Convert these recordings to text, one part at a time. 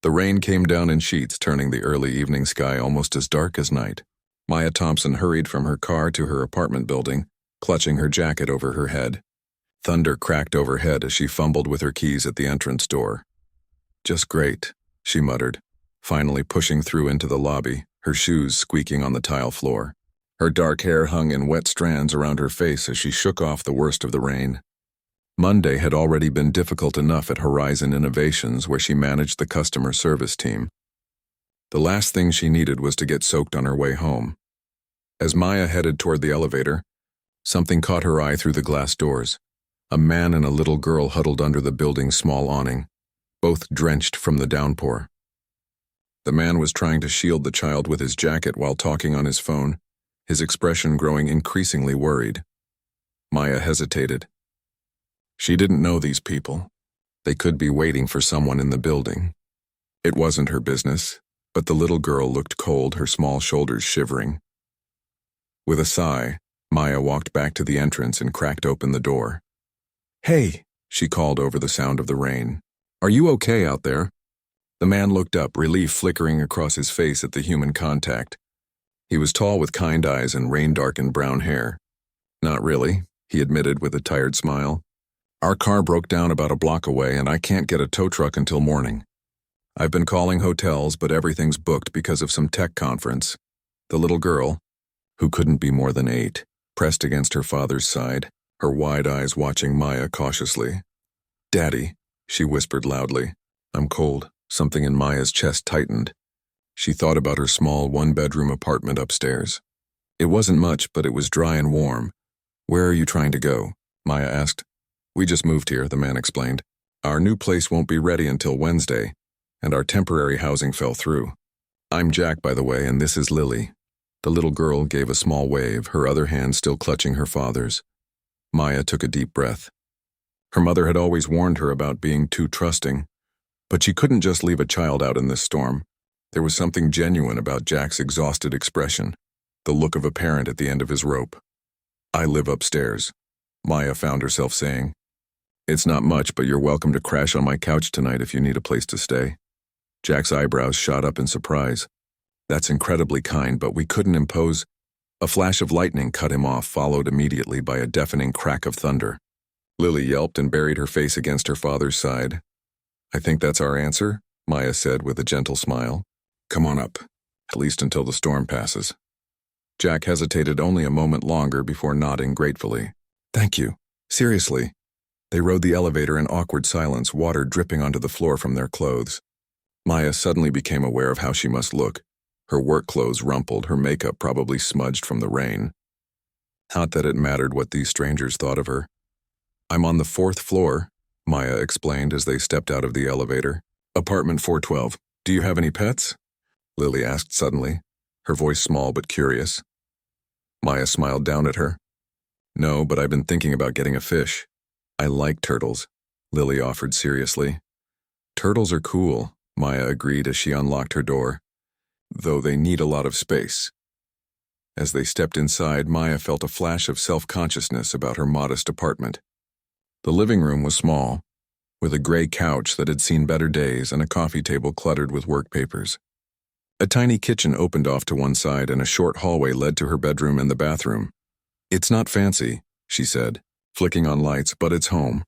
The rain came down in sheets, turning the early evening sky almost as dark as night. Maya Thompson hurried from her car to her apartment building, clutching her jacket over her head. Thunder cracked overhead as she fumbled with her keys at the entrance door. "Just great," she muttered, finally pushing through into the lobby, her shoes squeaking on the tile floor. Her dark hair hung in wet strands around her face as she shook off the worst of the rain. Monday had already been difficult enough at Horizon Innovations, where she managed the customer service team. The last thing she needed was to get soaked on her way home. As Maya headed toward the elevator, something caught her eye through the glass doors. A man and a little girl huddled under the building's small awning, both drenched from the downpour. The man was trying to shield the child with his jacket while talking on his phone, his expression growing increasingly worried. Maya hesitated. She didn't know these people. They could be waiting for someone in the building. It wasn't her business, but the little girl looked cold, her small shoulders shivering. With a sigh, Maya walked back to the entrance and cracked open the door. "Hey," she called over the sound of the rain. "Are you okay out there?" The man looked up, relief flickering across his face at the human contact. He was tall with kind eyes and rain-darkened brown hair. "Not really," he admitted with a tired smile. "Our car broke down about a block away and I can't get a tow truck until morning. I've been calling hotels, but everything's booked because of some tech conference." The little girl, who couldn't be more than 8, pressed against her father's side, her wide eyes watching Maya cautiously. "Daddy," she whispered loudly. "I'm cold." Something in Maya's chest tightened. She thought about her small one-bedroom apartment upstairs. It wasn't much, but it was dry and warm. "Where are you trying to go?" Maya asked. "We just moved here," the man explained. "Our new place won't be ready until Wednesday, and our temporary housing fell through. I'm Jack, by the way, and this is Lily." The little girl gave a small wave, her other hand still clutching her father's. Maya took a deep breath. Her mother had always warned her about being too trusting, but she couldn't just leave a child out in this storm. There was something genuine about Jack's exhausted expression, the look of a parent at the end of his rope. "I live upstairs," Maya found herself saying. "It's not much, but you're welcome to crash on my couch tonight if you need a place to stay." Jack's eyebrows shot up in surprise. "That's incredibly kind, but we couldn't impose." A flash of lightning cut him off, followed immediately by a deafening crack of thunder. Lily yelped and buried her face against her father's side. "I think that's our answer," Maya said with a gentle smile. "Come on up, at least until the storm passes." Jack hesitated only a moment longer before nodding gratefully. "Thank you. Seriously." They rode the elevator in awkward silence, water dripping onto the floor from their clothes. Maya suddenly became aware of how she must look. Her work clothes rumpled, her makeup probably smudged from the rain. Not that it mattered what these strangers thought of her. "I'm on the 4th floor," Maya explained as they stepped out of the elevator. "Apartment 412. Do you have any pets?" Lily asked suddenly, her voice small but curious. Maya smiled down at her. "No, but I've been thinking about getting a fish." "I like turtles," Lily offered seriously. "Turtles are cool," Maya agreed as she unlocked her door, "though they need a lot of space." As they stepped inside, Maya felt a flash of self-consciousness about her modest apartment. The living room was small, with a gray couch that had seen better days and a coffee table cluttered with work papers. A tiny kitchen opened off to one side and a short hallway led to her bedroom and the bathroom. "It's not fancy," she said, flicking on lights, "but it's home."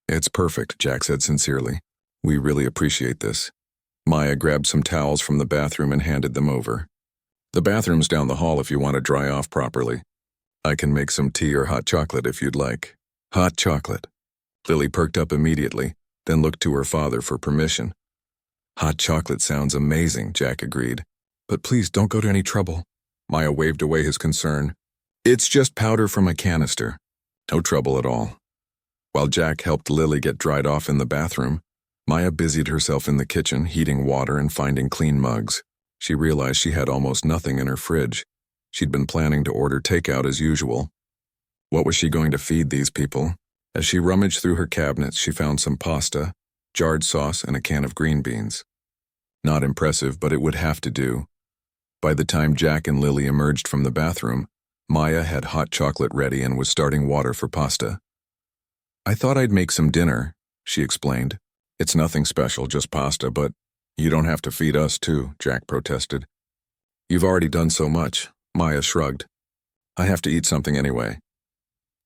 "It's perfect," Jack said sincerely. "We really appreciate this." Maya grabbed some towels from the bathroom and handed them over. "The bathroom's down the hall if you want to dry off properly. I can make some tea or hot chocolate if you'd like." "Hot chocolate." Lily perked up immediately, then looked to her father for permission. "Hot chocolate sounds amazing," Jack agreed. "But please don't go to any trouble." Maya waved away his concern. "It's just powder from a canister. No trouble at all." While Jack helped Lily get dried off in the bathroom, Maya busied herself in the kitchen, heating water and finding clean mugs. She realized she had almost nothing in her fridge. She'd been planning to order takeout as usual. What was she going to feed these people? As she rummaged through her cabinets, she found some pasta, jarred sauce, and a can of green beans. Not impressive, but it would have to do. By the time Jack and Lily emerged from the bathroom, Maya had hot chocolate ready and was starting water for pasta. "I thought I'd make some dinner," she explained. "It's nothing special, just pasta, but You don't have to feed us too, Jack protested. You've already done so much, Maya shrugged. I have to eat something anyway.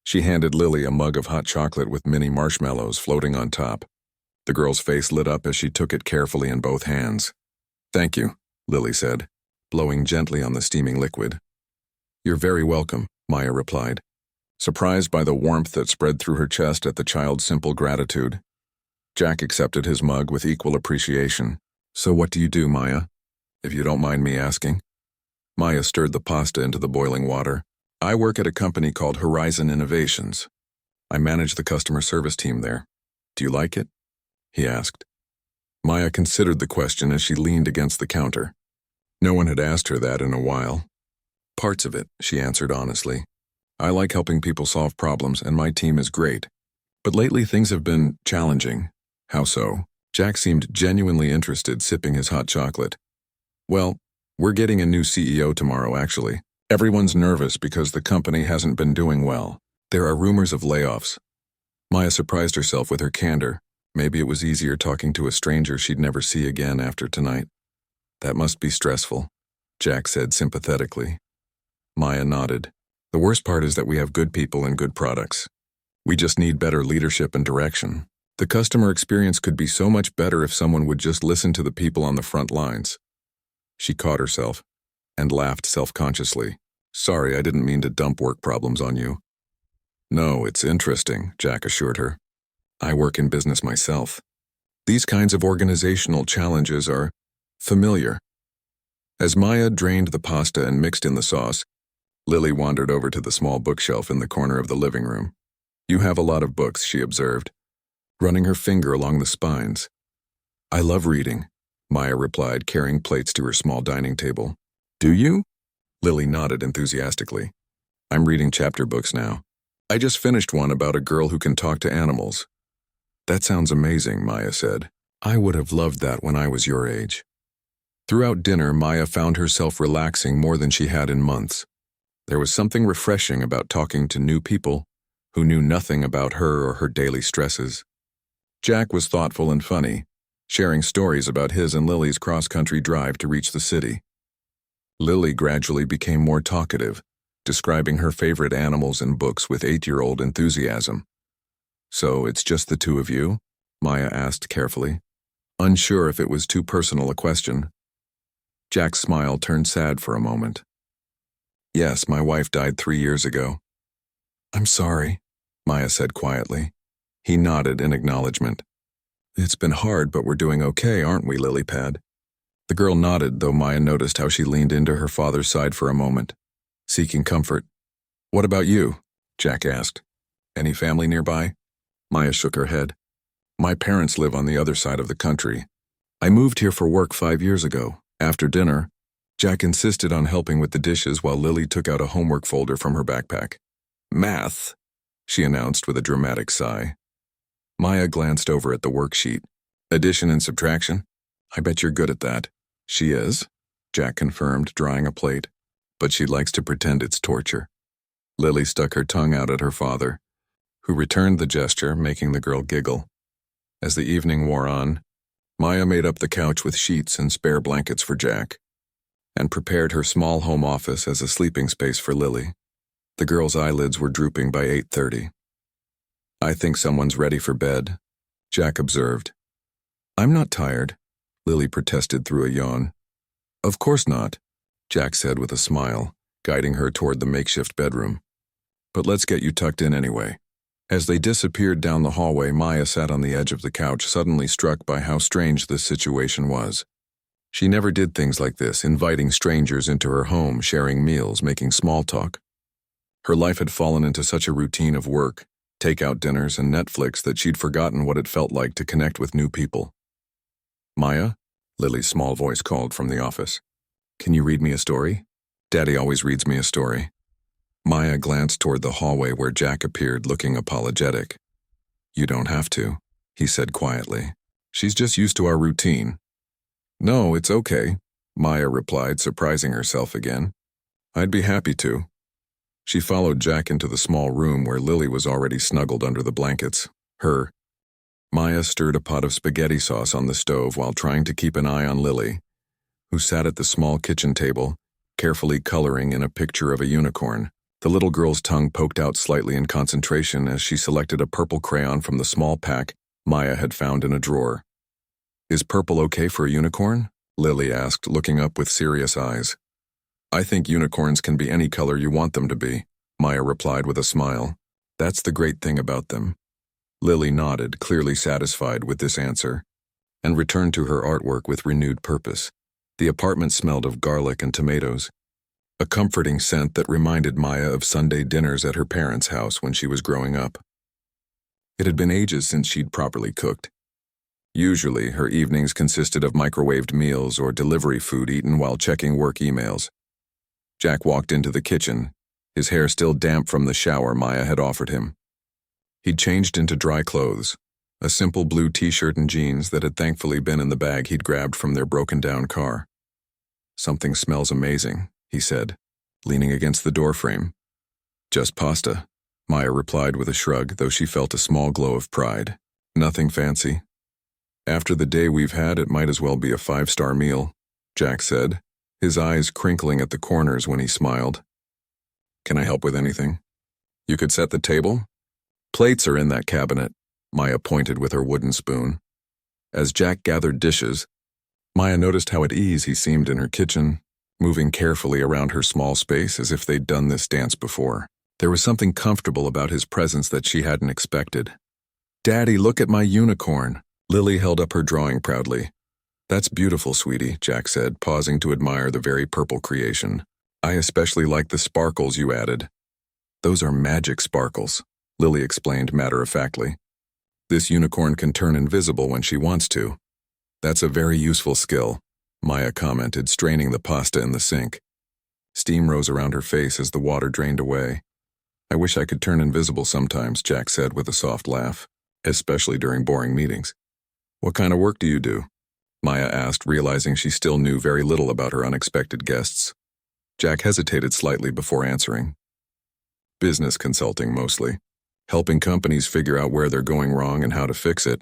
She handed Lily a mug of hot chocolate with mini marshmallows floating on top. The girl's face lit up as she took it carefully in both hands. Thank you, Lily said, blowing gently on the steaming liquid. You're very welcome, Maya replied, surprised by the warmth that spread through her chest at the child's simple gratitude. Jack accepted his mug with equal appreciation. So what do you do, Maya? If you don't mind me asking. Maya stirred the pasta into the boiling water. I work at a company called Horizon Innovations. I manage the customer service team there. Do you like it? He asked. Maya considered the question as she leaned against the counter. No one had asked her that in a while. Parts of it, she answered honestly. I like helping people solve problems, and my team is great. But lately things have been challenging. How so? Jack seemed genuinely interested, sipping his hot chocolate. Well, we're getting a new CEO tomorrow, actually. Everyone's nervous because the company hasn't been doing well. There are rumors of layoffs. Maya surprised herself with her candor. Maybe it was easier talking to a stranger she'd never see again after tonight. That must be stressful, Jack said sympathetically. Maya nodded. The worst part is that we have good people and good products. We just need better leadership and direction. The customer experience could be so much better if someone would just listen to the people on the front lines. She caught herself and laughed self-consciously. Sorry, I didn't mean to dump work problems on you. No, it's interesting, Jack assured her. I work in business myself. These kinds of organizational challenges are familiar. As Maya drained the pasta and mixed in the sauce, Lily wandered over to the small bookshelf in the corner of the living room. You have a lot of books, she observed, running her finger along the spines. I love reading, Maya replied, carrying plates to her small dining table. Do you? Lily nodded enthusiastically. I'm reading chapter books now. I just finished one about a girl who can talk to animals. That sounds amazing, Maya said. I would have loved that when I was your age. Throughout dinner, Maya found herself relaxing more than she had in months. There was something refreshing about talking to new people who knew nothing about her or her daily stresses. Jack was thoughtful and funny, sharing stories about his and Lily's cross-country drive to reach the city. Lily gradually became more talkative, describing her favorite animals and books with 8-year-old enthusiasm. So it's just the two of you? Maya asked carefully, unsure if it was too personal a question. Jack's smile turned sad for a moment. Yes, my wife died 3 years ago. I'm sorry, Maya said quietly. He nodded in acknowledgement. It's been hard, but we're doing okay, aren't we, Lilypad? The girl nodded, though Maya noticed how she leaned into her father's side for a moment, seeking comfort. What about you? Jack asked. Any family nearby? Maya shook her head. My parents live on the other side of the country. I moved here for work 5 years ago. After dinner, Jack insisted on helping with the dishes while Lily took out a homework folder from her backpack. Math, she announced with a dramatic sigh. Maya glanced over at the worksheet. Addition and subtraction? I bet you're good at that. She is, Jack confirmed, drying a plate. But she likes to pretend it's torture. Lily stuck her tongue out at her father, who returned the gesture, making the girl giggle. As the evening wore on, Maya made up the couch with sheets and spare blankets for Jack, and prepared her small home office as a sleeping space for Lily. The girl's eyelids were drooping by 8:30. I think someone's ready for bed, Jack observed. I'm not tired, Lily protested through a yawn. Of course not, Jack said with a smile, guiding her toward the makeshift bedroom. But let's get you tucked in anyway. As they disappeared down the hallway, Maya sat on the edge of the couch, suddenly struck by how strange this situation was. She never did things like this, inviting strangers into her home, sharing meals, making small talk. Her life had fallen into such a routine of work, takeout dinners, and Netflix that she'd forgotten what it felt like to connect with new people. Maya? Lily's small voice called from the office. Can you read me a story? Daddy always reads me a story. Maya glanced toward the hallway where Jack appeared, looking apologetic. You don't have to, he said quietly. She's just used to our routine. No, it's okay, Maya replied, surprising herself again. I'd be happy to. She followed Jack into the small room where Lily was already snuggled under the blankets, her Maya stirred a pot of spaghetti sauce on the stove while trying to keep an eye on Lily, who sat at the small kitchen table, carefully coloring in a picture of a unicorn. The little girl's tongue poked out slightly in concentration as she selected a purple crayon from the small pack Maya had found in a drawer. "Is purple okay for a unicorn?" Lily asked, looking up with serious eyes. "I think unicorns can be any color you want them to be," Maya replied with a smile. "That's the great thing about them." Lily nodded, clearly satisfied with this answer, and returned to her artwork with renewed purpose. The apartment smelled of garlic and tomatoes, a comforting scent that reminded Maya of Sunday dinners at her parents' house when she was growing up. It had been ages since she'd properly cooked. Usually, her evenings consisted of microwaved meals or delivery food eaten while checking work emails. Jack walked into the kitchen, his hair still damp from the shower Maya had offered him. He'd changed into dry clothes, a simple blue t-shirt and jeans that had thankfully been in the bag he'd grabbed from their broken-down car. "Something smells amazing," he said, leaning against the doorframe. "Just pasta," Maya replied with a shrug, though she felt a small glow of pride. "Nothing fancy." "After the day we've had, it might as well be a 5-star meal," Jack said, his eyes crinkling at the corners when he smiled. "Can I help with anything?" "You could set the table?" "Plates are in that cabinet," Maya pointed with her wooden spoon. As Jack gathered dishes, Maya noticed how at ease he seemed in her kitchen, moving carefully around her small space as if they'd done this dance before. There was something comfortable about his presence that she hadn't expected. "Daddy, look at my unicorn." Lily held up her drawing proudly. "That's beautiful, sweetie," Jack said, pausing to admire the very purple creation. "I especially like the sparkles you added." "Those are magic sparkles," Lily explained matter-of-factly. "This unicorn can turn invisible when she wants to." "That's a very useful skill," Maya commented, straining the pasta in the sink. Steam rose around her face as the water drained away. "I wish I could turn invisible sometimes," Jack said with a soft laugh, "especially during boring meetings." "What kind of work do you do?" Maya asked, realizing she still knew very little about her unexpected guests. Jack hesitated slightly before answering. "Business consulting, mostly. Helping companies figure out where they're going wrong and how to fix it."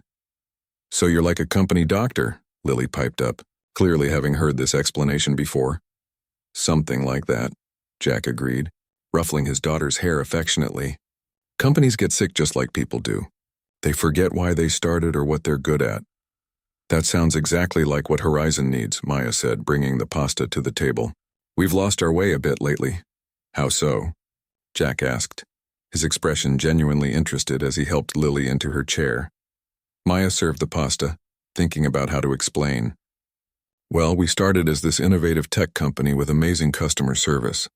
"So you're like a company doctor," Lily piped up, clearly having heard this explanation before. "Something like that," Jack agreed, ruffling his daughter's hair affectionately. "Companies get sick just like people do. They forget why they started or what they're good at." "That sounds exactly like what Horizon needs," Maya said, bringing the pasta to the table. "We've lost our way a bit lately." "How so?" Jack asked, his expression genuinely interested as he helped Lily into her chair. Maya served the pasta, thinking about how to explain. "Well, we started as this innovative tech company with amazing customer service.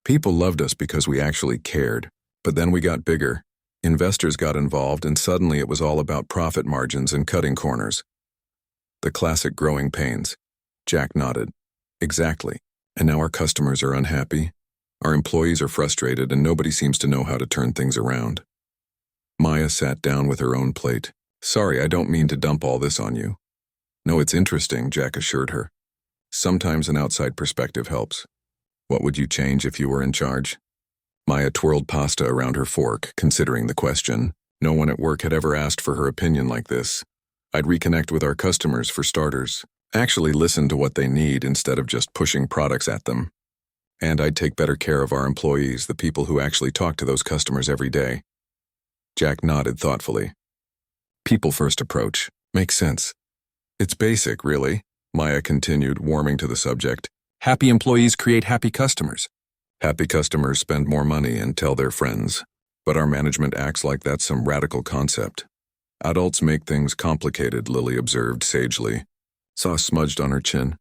People loved us because we actually cared, but then we got bigger. Investors got involved, and suddenly it was all about profit margins and cutting corners." "The classic growing pains." Jack nodded. "Exactly. And now our customers are unhappy. Our employees are frustrated, and nobody seems to know how to turn things around." Maya sat down with her own plate. "Sorry, I don't mean to dump all this on you." "No, it's interesting," Jack assured her. "Sometimes an outside perspective helps. What would you change if you were in charge?" Maya twirled pasta around her fork, considering the question. No one at work had ever asked for her opinion like this. "I'd reconnect with our customers, for starters. Actually listen to what they need instead of just pushing products at them. And I'd take better care of our employees, the people who actually talk to those customers every day." Jack nodded thoughtfully. "People-first approach. Makes sense. It's basic, really," Maya continued, warming to the subject. "Happy employees create happy customers. Happy customers spend more money and tell their friends. But our management acts like that's some radical concept." "Adults make things complicated," Lily observed sagely, sauce smudged on her chin.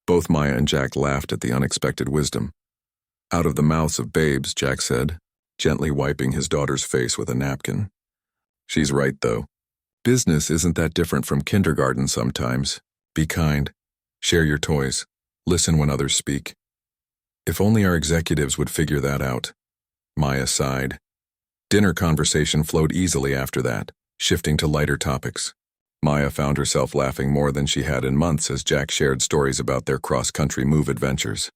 Both Maya and Jack laughed at the unexpected wisdom. "Out of the mouths of babes," Jack said, gently wiping his daughter's face with a napkin. "She's right, though. Business isn't that different from kindergarten sometimes. Be kind. Share your toys. Listen when others speak." "If only our executives would figure that out." Maya sighed. Dinner conversation flowed easily after that, shifting to lighter topics. Maya found herself laughing more than she had in months as Jack shared stories about their cross-country move adventures.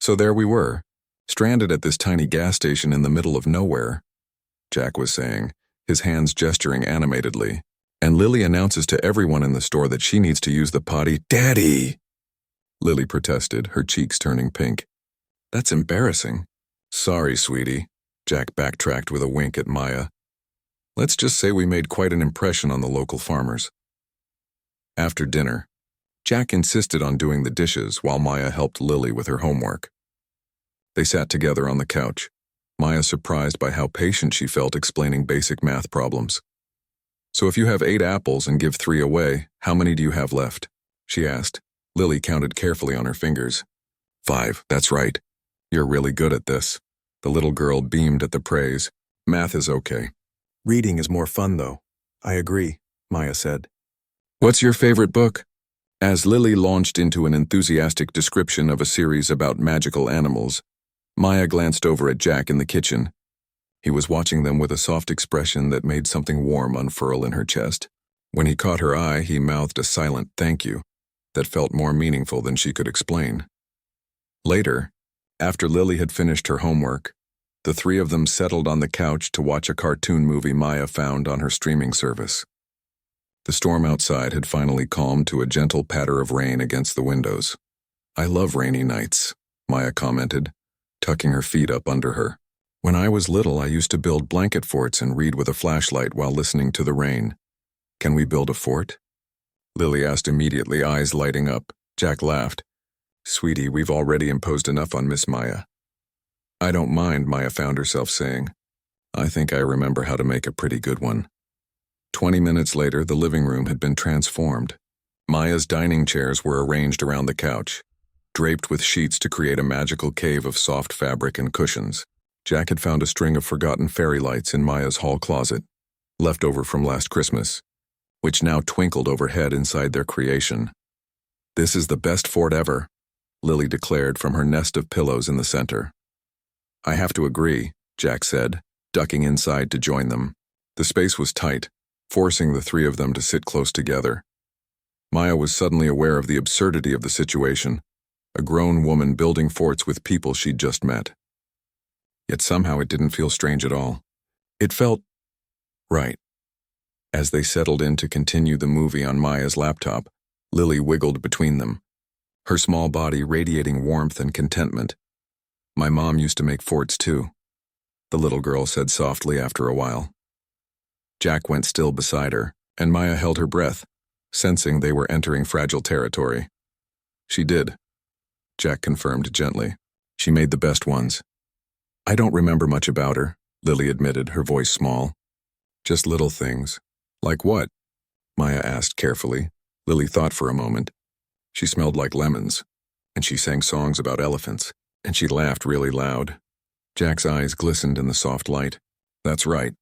"So there we were, stranded at this tiny gas station in the middle of nowhere," Jack was saying, his hands gesturing animatedly. And Lily announces to everyone in the store that she needs to use the potty. Daddy! Lily protested, her cheeks turning pink. That's embarrassing. Sorry, sweetie. Jack backtracked with a wink at Maya. Let's just say we made quite an impression on the local farmers. After dinner, Jack insisted on doing the dishes while Maya helped Lily with her homework. They sat together on the couch, Maya surprised by how patient she felt explaining basic math problems. So if you have 8 apples and give 3 away, how many do you have left? She asked. Lily counted carefully on her fingers. 5, that's right. You're really good at this. The little girl beamed at the praise. Math is okay. Reading is more fun, though. I agree, Maya said. What's your favorite book? As Lily launched into an enthusiastic description of a series about magical animals, Maya glanced over at Jack in the kitchen. He was watching them with a soft expression that made something warm unfurl in her chest. When he caught her eye, he mouthed a silent thank you that felt more meaningful than she could explain. Later, after Lily had finished her homework, the 3 of them settled on the couch to watch a cartoon movie Maya found on her streaming service. The storm outside had finally calmed to a gentle patter of rain against the windows. I love rainy nights, Maya commented, tucking her feet up under her. When I was little, I used to build blanket forts and read with a flashlight while listening to the rain. Can we build a fort? Lily asked immediately, eyes lighting up. Jack laughed. Sweetie, we've already imposed enough on Miss Maya. I don't mind, Maya found herself saying. I think I remember how to make a pretty good one. 20 minutes later, the living room had been transformed. Maya's dining chairs were arranged around the couch, draped with sheets to create a magical cave of soft fabric and cushions. Jack had found a string of forgotten fairy lights in Maya's hall closet, left over from last Christmas, which now twinkled overhead inside their creation. This is the best fort ever, Lily declared from her nest of pillows in the center. I have to agree, Jack said, ducking inside to join them. The space was tight, forcing the 3 of them to sit close together. Maya was suddenly aware of the absurdity of the situation, a grown woman building forts with people she'd just met. Yet somehow it didn't feel strange at all. It felt right. As they settled in to continue the movie on Maya's laptop, Lily wiggled between them, her small body radiating warmth and contentment. My mom used to make forts too, the little girl said softly after a while. Jack went still beside her, and Maya held her breath, sensing they were entering fragile territory. She did, Jack confirmed gently. She made the best ones. I don't remember much about her, Lily admitted, her voice small. Just little things. Like what? Maya asked carefully. Lily thought for a moment. She smelled like lemons, and she sang songs about elephants, and she laughed really loud. Jack's eyes glistened in the soft light. That's right.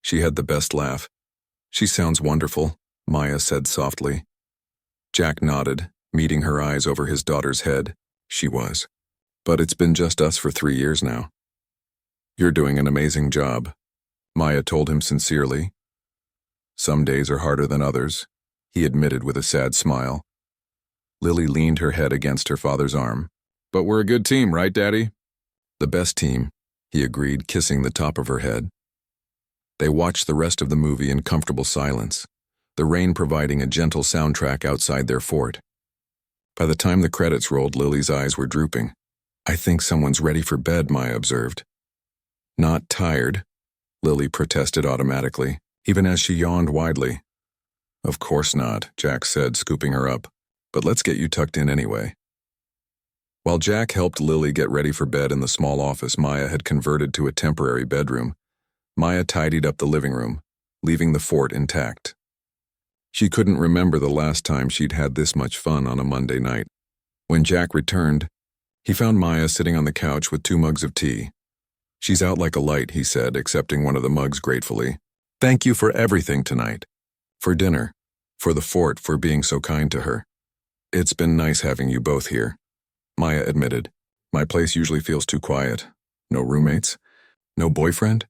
She had the best laugh. She sounds wonderful, Maya said softly. Jack nodded, meeting her eyes over his daughter's head. She was. But it's been just us for 3 years now. You're doing an amazing job, Maya told him sincerely. Some days are harder than others, he admitted with a sad smile. Lily leaned her head against her father's arm. But we're a good team, right, Daddy? The best team, he agreed, kissing the top of her head. They watched the rest of the movie in comfortable silence, the rain providing a gentle soundtrack outside their fort. By the time the credits rolled, Lily's eyes were drooping. I think someone's ready for bed, Maya observed. Not tired, Lily protested automatically, even as she yawned widely. Of course not, Jack said, scooping her up. But let's get you tucked in anyway. While Jack helped Lily get ready for bed in the small office Maya had converted to a temporary bedroom, Maya tidied up the living room, leaving the fort intact. She couldn't remember the last time she'd had this much fun on a Monday night. When Jack returned, he found Maya sitting on the couch with 2 mugs of tea. She's out like a light, he said, accepting one of the mugs gratefully. Thank you for everything tonight. For dinner, for the fort, for being so kind to her. It's been nice having you both here, Maya admitted. My place usually feels too quiet. No roommates? No boyfriend?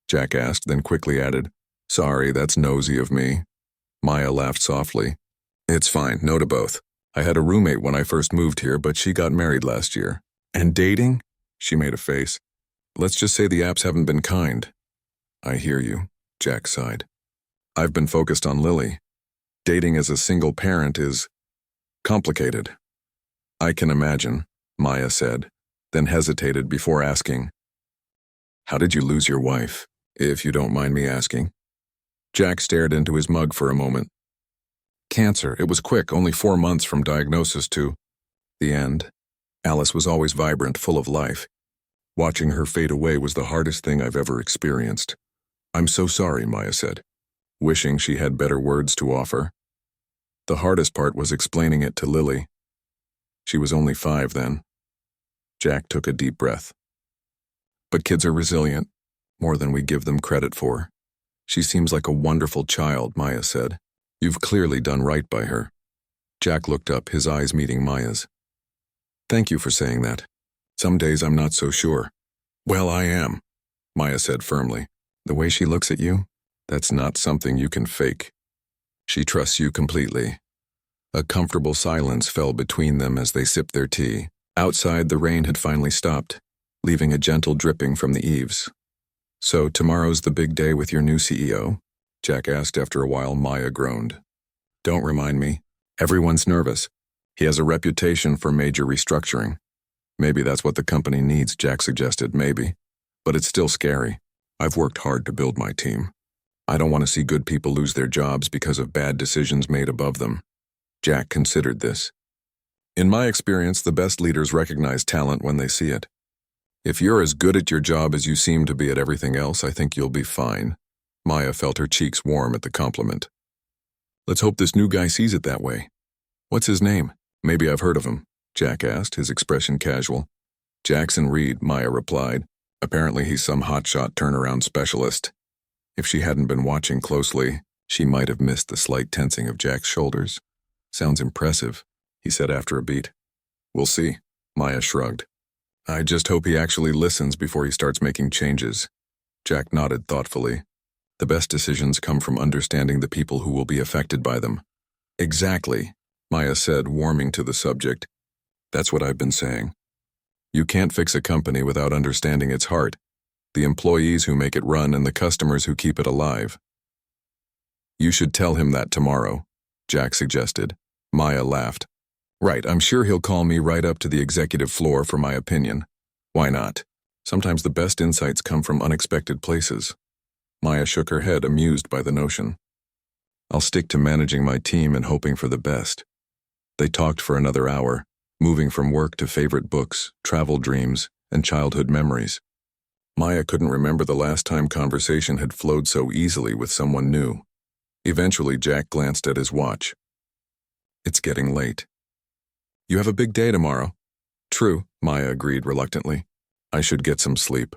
Jack asked, then quickly added, Sorry, that's nosy of me. Maya laughed softly. It's fine, no to both. I had a roommate when I first moved here, but she got married last year. And dating? She made a face. Let's just say the apps haven't been kind. I hear you, Jack sighed. I've been focused on Lily. Dating as a single parent is complicated. I can imagine, Maya said, then hesitated before asking, "How did you lose your wife, if you don't mind me asking?" Jack stared into his mug for a moment. "Cancer. It was quick, only 4 months from diagnosis to the end. Alice was always vibrant, full of life. Watching her fade away was the hardest thing I've ever experienced." "I'm so sorry," Maya said, wishing she had better words to offer. The hardest part was explaining it to Lily. She was only 5 then. Jack took a deep breath. "But kids are resilient, more than we give them credit for. She seems like a wonderful child," Maya said. "You've clearly done right by her." Jack looked up, his eyes meeting Maya's. "Thank you for saying that. Some days I'm not so sure." "Well, I am," Maya said firmly. "The way she looks at you, that's not something you can fake. She trusts you completely." A comfortable silence fell between them as they sipped their tea. Outside, the rain had finally stopped, leaving a gentle dripping from the eaves. "So tomorrow's the big day with your new CEO?" Jack asked after a while. Maya groaned. "Don't remind me. Everyone's nervous. He has a reputation for major restructuring. Maybe that's what the company needs," Jack suggested, "maybe. But it's still scary. I've worked hard to build my team. I don't want to see good people lose their jobs because of bad decisions made above them." Jack considered this. "In my experience, the best leaders recognize talent when they see it. If you're as good at your job as you seem to be at everything else, I think you'll be fine." Maya felt her cheeks warm at the compliment. "Let's hope this new guy sees it that way. What's his name?" "Maybe I've heard of him," Jack asked, his expression casual. "Jackson Reed," Maya replied. "Apparently he's some hotshot turnaround specialist." If she hadn't been watching closely, she might have missed the slight tensing of Jack's shoulders. "Sounds impressive," he said after a beat. "We'll see," Maya shrugged. "I just hope he actually listens before he starts making changes." Jack nodded thoughtfully. "The best decisions come from understanding the people who will be affected by them." "Exactly," Maya said, warming to the subject. "That's what I've been saying. You can't fix a company without understanding its heart, the employees who make it run and the customers who keep it alive." "You should tell him that tomorrow," Jack suggested. Maya laughed. "Right, I'm sure he'll call me right up to the executive floor for my opinion. Why not? Sometimes the best insights come from unexpected places." Maya shook her head, amused by the notion. "I'll stick to managing my team and hoping for the best." They talked for another hour, moving from work to favorite books, travel dreams, and childhood memories. Maya couldn't remember the last time conversation had flowed so easily with someone new. Eventually, Jack glanced at his watch. "It's getting late." "You have a big day tomorrow." "True," Maya agreed reluctantly. "I should get some sleep."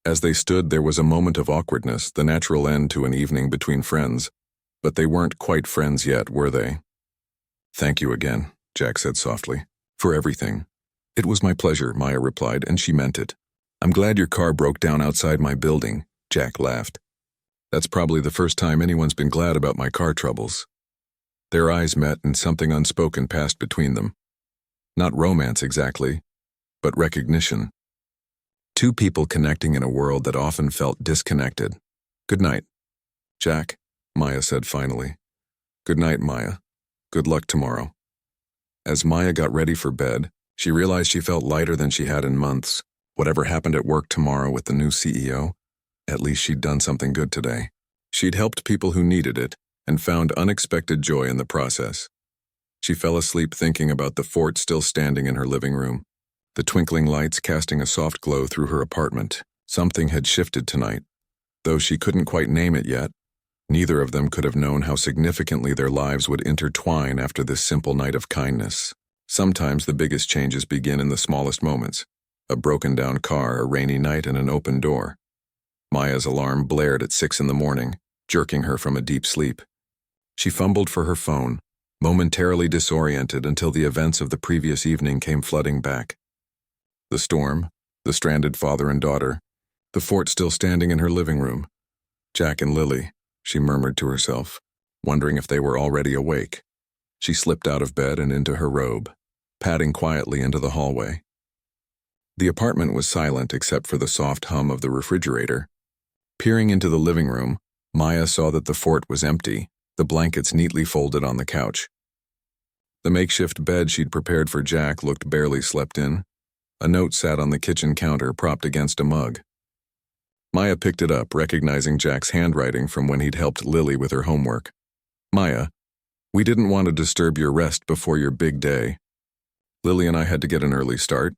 As they stood, there was a moment of awkwardness, the natural end to an evening between friends. But they weren't quite friends yet, were they? "Thank you again," Jack said softly, "for everything." "It was my pleasure," Maya replied, and she meant it. "I'm glad your car broke down outside my building," Jack laughed. "That's probably the first time anyone's been glad about my car troubles." Their eyes met and something unspoken passed between them. Not romance exactly, but recognition. Two people connecting in a world that often felt disconnected. "Good night, Jack," Maya said finally. "Good night, Maya. Good luck tomorrow." As Maya got ready for bed, she realized she felt lighter than she had in months. Whatever happened at work tomorrow with the new CEO, at least she'd done something good today. She'd helped people who needed it, and found unexpected joy in the process. She fell asleep thinking about the fort still standing in her living room, the twinkling lights casting a soft glow through her apartment. Something had shifted tonight. Though she couldn't quite name it yet, neither of them could have known how significantly their lives would intertwine after this simple night of kindness. Sometimes the biggest changes begin in the smallest moments. A broken-down car, a rainy night, and an open door. Maya's alarm blared at 6 in the morning, jerking her from a deep sleep. She fumbled for her phone, momentarily disoriented until the events of the previous evening came flooding back. The storm, the stranded father and daughter, the fort still standing in her living room. Jack and Lily, she murmured to herself, wondering if they were already awake. She slipped out of bed and into her robe, padding quietly into the hallway. The apartment was silent except for the soft hum of the refrigerator. Peering into the living room, Maya saw that the fort was empty, the blankets neatly folded on the couch. The makeshift bed she'd prepared for Jack looked barely slept in. A note sat on the kitchen counter, propped against a mug. Maya picked it up, recognizing Jack's handwriting from when he'd helped Lily with her homework. Maya, we didn't want to disturb your rest before your big day. Lily and I had to get an early start.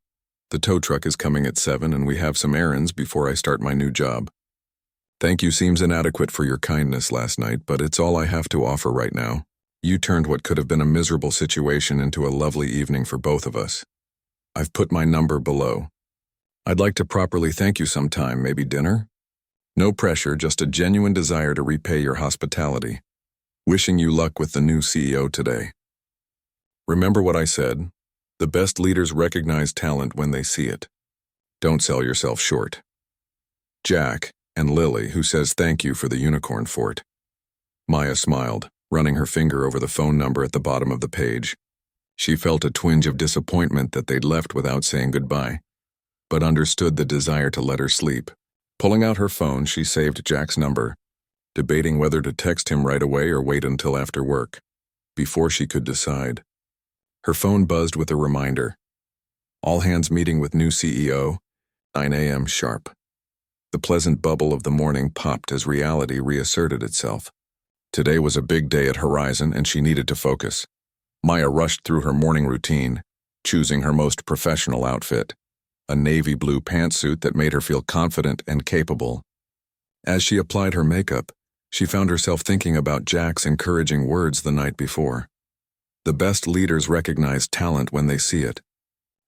The tow truck is coming at 7 and we have some errands before I start my new job. Thank you seems inadequate for your kindness last night, but it's all I have to offer right now. You turned what could have been a miserable situation into a lovely evening for both of us. I've put my number below. I'd like to properly thank you sometime, maybe dinner? No pressure, just a genuine desire to repay your hospitality. Wishing you luck with the new CEO today. Remember what I said? The best leaders recognize talent when they see it. Don't sell yourself short. Jack, and Lily, who says thank you for the unicorn fort. Maya smiled, running her finger over the phone number at the bottom of the page. She felt a twinge of disappointment that they'd left without saying goodbye, but understood the desire to let her sleep. Pulling out her phone, she saved Jack's number, debating whether to text him right away or wait until after work. Before she could decide, her phone buzzed with a reminder. All hands meeting with new CEO, 9 a.m. sharp. The pleasant bubble of the morning popped as reality reasserted itself. Today was a big day at Horizon and she needed to focus. Maya rushed through her morning routine, choosing her most professional outfit, a navy blue pantsuit that made her feel confident and capable. As she applied her makeup, she found herself thinking about Jack's encouraging words the night before. The best leaders recognize talent when they see it.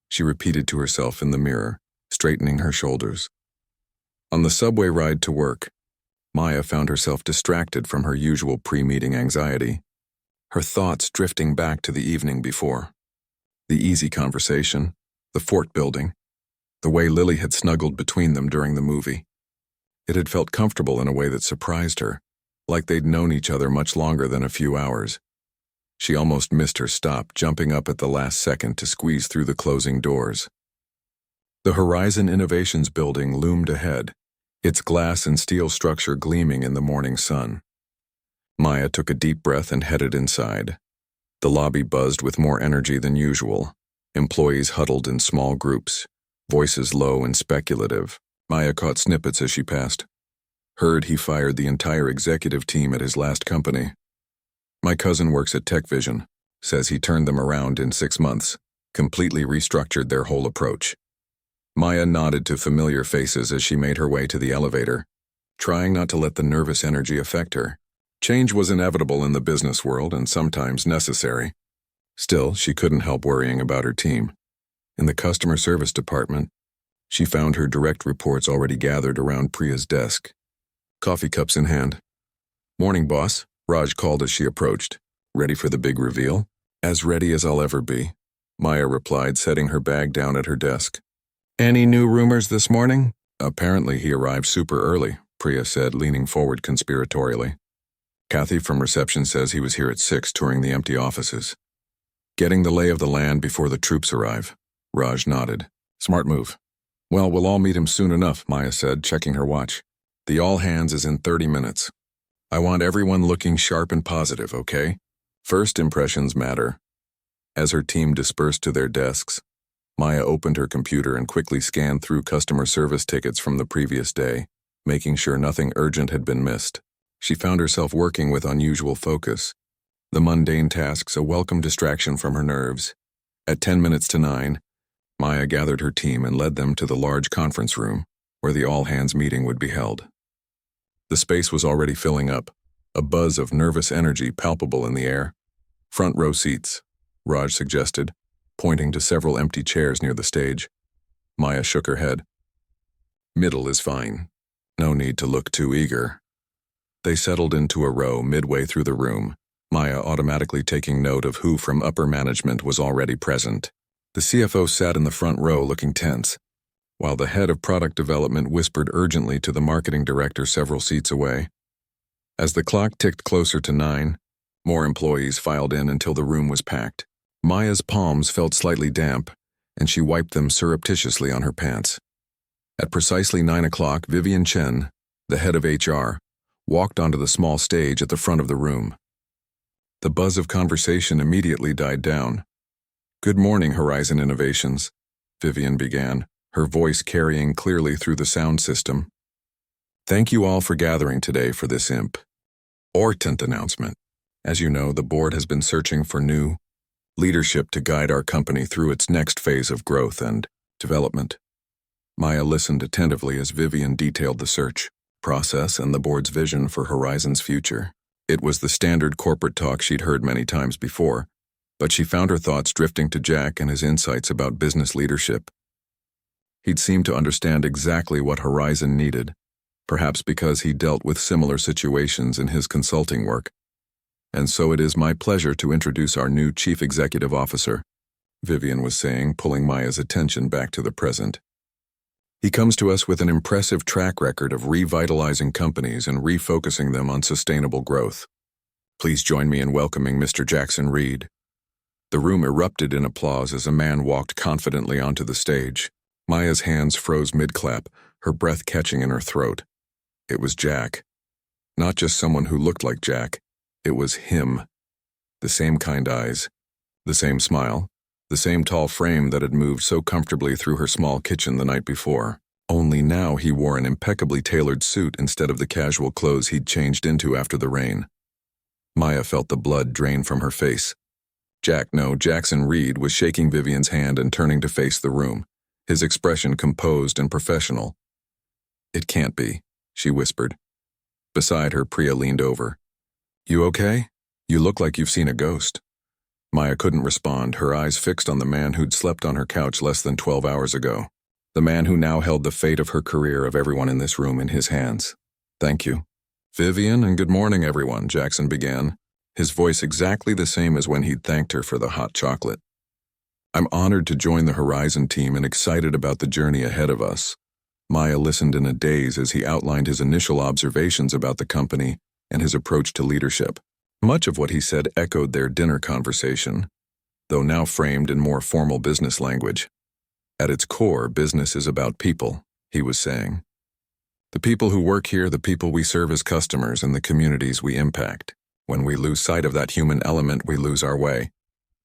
She repeated to herself in the mirror, straightening her shoulders. On the subway ride to work, Maya found herself distracted from her usual pre-meeting anxiety, her thoughts drifting back to the evening before. The easy conversation, the fort building, the way Lily had snuggled between them during the movie. It had felt comfortable in a way that surprised her, like they'd known each other much longer than a few hours. She almost missed her stop, jumping up at the last second to squeeze through the closing doors. The Horizon Innovations building loomed ahead, its glass and steel structure gleaming in the morning sun. Maya took a deep breath and headed inside. The lobby buzzed with more energy than usual. Employees huddled in small groups, voices low and speculative. Maya caught snippets as she passed. Heard he fired the entire executive team at his last company. My cousin works at Tech Vision, says he turned them around in 6 months, completely restructured their whole approach. Maya nodded to familiar faces as she made her way to the elevator, trying not to let the nervous energy affect her. Change was inevitable in the business world and sometimes necessary. Still, she couldn't help worrying about her team. In the customer service department, she found her direct reports already gathered around Priya's desk, coffee cups in hand. "Morning, boss," Raj called as she approached. "Ready for the big reveal?" "As ready as I'll ever be," Maya replied, setting her bag down at her desk. "Any new rumors this morning?" "Apparently he arrived super early," Priya said, leaning forward conspiratorially. "Kathy from reception says he was here at 6 touring the empty offices. Getting the lay of the land before the troops arrive." Raj nodded. "Smart move." "Well, we'll all meet him soon enough," Maya said, checking her watch. "The all hands is in 30 minutes. I want everyone looking sharp and positive, okay? First impressions matter." As her team dispersed to their desks, Maya opened her computer and quickly scanned through customer service tickets from the previous day, making sure nothing urgent had been missed. She found herself working with unusual focus, the mundane tasks a welcome distraction from her nerves. At 10 minutes to 9, Maya gathered her team and led them to the large conference room, where the all-hands meeting would be held. The space was already filling up, a buzz of nervous energy palpable in the air. "Front row seats," Raj suggested, pointing to several empty chairs near the stage. Maya shook her head. "Middle is fine. No need to look too eager." They settled into a row midway through the room, Maya automatically taking note of who from upper management was already present. The CFO sat in the front row looking tense, while the head of product development whispered urgently to the marketing director several seats away. As the clock ticked closer to 9, more employees filed in until the room was packed. Maya's palms felt slightly damp, and she wiped them surreptitiously on her pants. At precisely 9 o'clock, Vivian Chen, the head of HR, walked onto the small stage at the front of the room. The buzz of conversation immediately died down. "Good morning, Horizon Innovations," Vivian began, her voice carrying clearly through the sound system. "Thank you all for gathering today for this important announcement. As you know, the board has been searching for new leadership to guide our company through its next phase of growth and development." Maya listened attentively as Vivian detailed the search process and the board's vision for Horizon's future. It was the standard corporate talk she'd heard many times before, but she found her thoughts drifting to Jack and his insights about business leadership. He'd seemed to understand exactly what Horizon needed, perhaps because he dealt with similar situations in his consulting work. "And so it is my pleasure to introduce our new Chief Executive Officer," Vivian was saying, pulling Maya's attention back to the present. "He comes to us with an impressive track record of revitalizing companies and refocusing them on sustainable growth. Please join me in welcoming Mr. Jackson Reed." The room erupted in applause as a man walked confidently onto the stage. Maya's hands froze mid-clap, her breath catching in her throat. It was Jack. Not just someone who looked like Jack. It was him. The same kind eyes, the same smile, the same tall frame that had moved so comfortably through her small kitchen the night before. Only now he wore an impeccably tailored suit instead of the casual clothes he'd changed into after the rain. Maya felt the blood drain from her face. Jackson Reed was shaking Vivian's hand and turning to face the room, his expression composed and professional. "It can't be," she whispered. Beside her, Priya leaned over. "You okay? You look like you've seen a ghost." Maya couldn't respond, her eyes fixed on the man who'd slept on her couch less than 12 hours ago. The man who now held the fate of her career of everyone in this room in his hands. "Thank you." "Vivian, and good morning, everyone," Jackson began, his voice exactly the same as when he'd thanked her for the hot chocolate. "I'm honored to join the Horizon team and excited about the journey ahead of us." Maya listened in a daze as he outlined his initial observations about the company and his approach to leadership. Much of what he said echoed their dinner conversation, though now framed in more formal business language. "At its core, business is about people," he was saying. "The people who work here, the people we serve as customers, and the communities we impact. When we lose sight of that human element, we lose our way."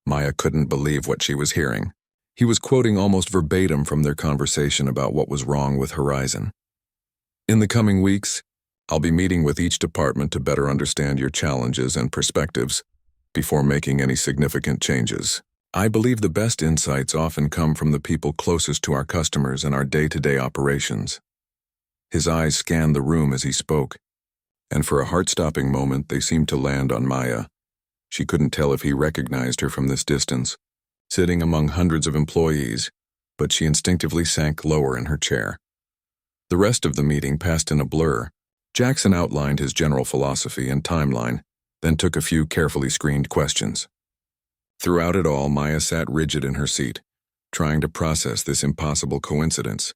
Maya couldn't believe what she was hearing. He was quoting almost verbatim from their conversation about what was wrong with Horizon. "In the coming weeks, I'll be meeting with each department to better understand your challenges and perspectives before making any significant changes. I believe the best insights often come from the people closest to our customers and our day-to-day operations." His eyes scanned the room as he spoke, and for a heart-stopping moment they seemed to land on Maya. She couldn't tell if he recognized her from this distance, sitting among hundreds of employees, but she instinctively sank lower in her chair. The rest of the meeting passed in a blur. Jackson outlined his general philosophy and timeline, then took a few carefully screened questions. Throughout it all, Maya sat rigid in her seat, trying to process this impossible coincidence.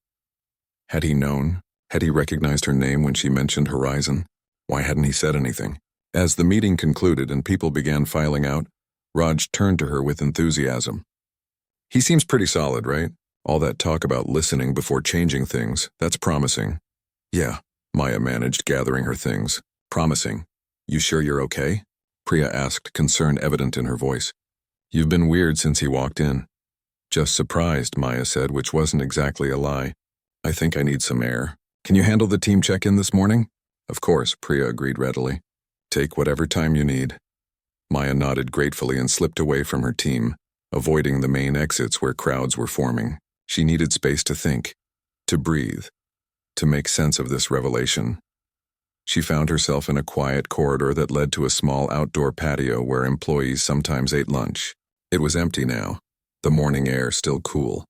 Had he known? Had he recognized her name when she mentioned Horizon? Why hadn't he said anything? As the meeting concluded and people began filing out, Raj turned to her with enthusiasm. "He seems pretty solid, right? All that talk about listening before changing things, that's promising." "Yeah," Maya managed, gathering her things. "Promising. You sure you're okay?" Priya asked, concern evident in her voice. "You've been weird since he walked in." "Just surprised," Maya said, which wasn't exactly a lie. "I think I need some air. Can you handle the team check-in this morning?" "Of course," Priya agreed readily. "Take whatever time you need." Maya nodded gratefully and slipped away from her team, avoiding the main exits where crowds were forming. She needed space to think, to breathe, to make sense of this revelation. She found herself in a quiet corridor that led to a small outdoor patio where employees sometimes ate lunch. It was empty now, the morning air still cool.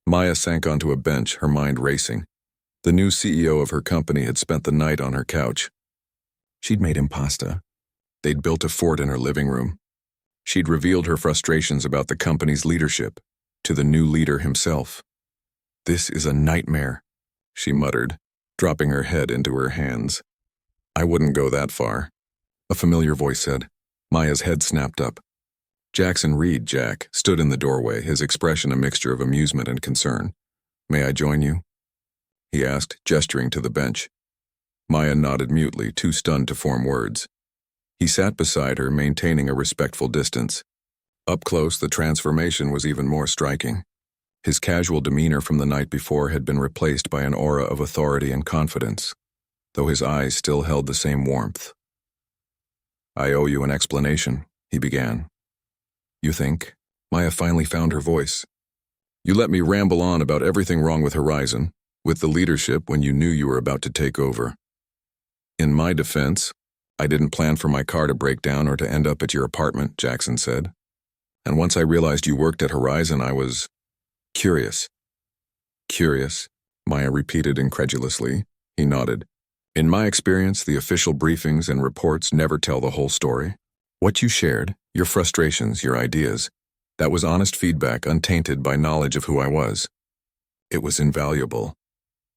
Maya sank onto a bench, her mind racing. The new CEO of her company had spent the night on her couch. She'd made him pasta. They'd built a fort in her living room. She'd revealed her frustrations about the company's leadership to the new leader himself. "This is a nightmare," she muttered, dropping her head into her hands. "I wouldn't go that far," a familiar voice said. Maya's head snapped up. Jackson Reed, Jack, stood in the doorway, his expression a mixture of amusement and concern. "May I join you?" he asked, gesturing to the bench. Maya nodded mutely, too stunned to form words. He sat beside her, maintaining a respectful distance. Up close, the transformation was even more striking. His casual demeanor from the night before had been replaced by an aura of authority and confidence, though his eyes still held the same warmth. "I owe you an explanation," he began. "You think?" Maya finally found her voice. "You let me ramble on about everything wrong with Horizon, with the leadership when you knew you were about to take over. In my defense, I didn't plan for my car to break down or to end up at your apartment," Jackson said. "And once I realized you worked at Horizon, I was curious." "Curious?" Maya repeated incredulously. He nodded. "In my experience, the official briefings and reports never tell the whole story. What you shared, your frustrations, your ideas, that was honest feedback untainted by knowledge of who I was. It was invaluable."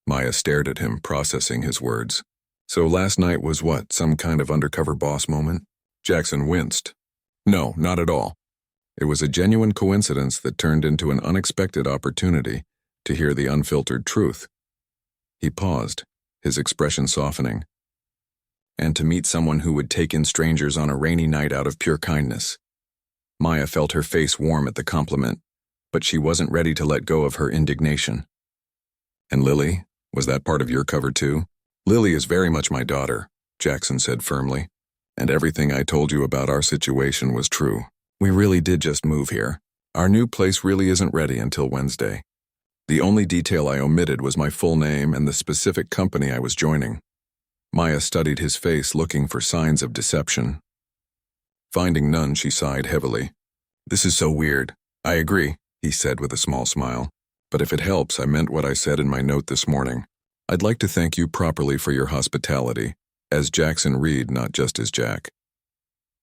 Maya stared at him, processing his words. "So last night was what, some kind of undercover boss moment?" Jackson winced. "No, not at all. It was a genuine coincidence that turned into an unexpected opportunity to hear the unfiltered truth." He paused, his expression softening. "And to meet someone who would take in strangers on a rainy night out of pure kindness." Maya felt her face warm at the compliment, but she wasn't ready to let go of her indignation. "And Lily, was that part of your cover too?" "Lily is very much my daughter," Jackson said firmly, "and everything I told you about our situation was true. We really did just move here. Our new place really isn't ready until Wednesday. The only detail I omitted was my full name and the specific company I was joining." Maya studied his face, looking for signs of deception. Finding none, she sighed heavily. "This is so weird. I agree," he said with a small smile. "But if it helps, I meant what I said in my note this morning. I'd like to thank you properly for your hospitality, as Jackson Reed, not just as Jack."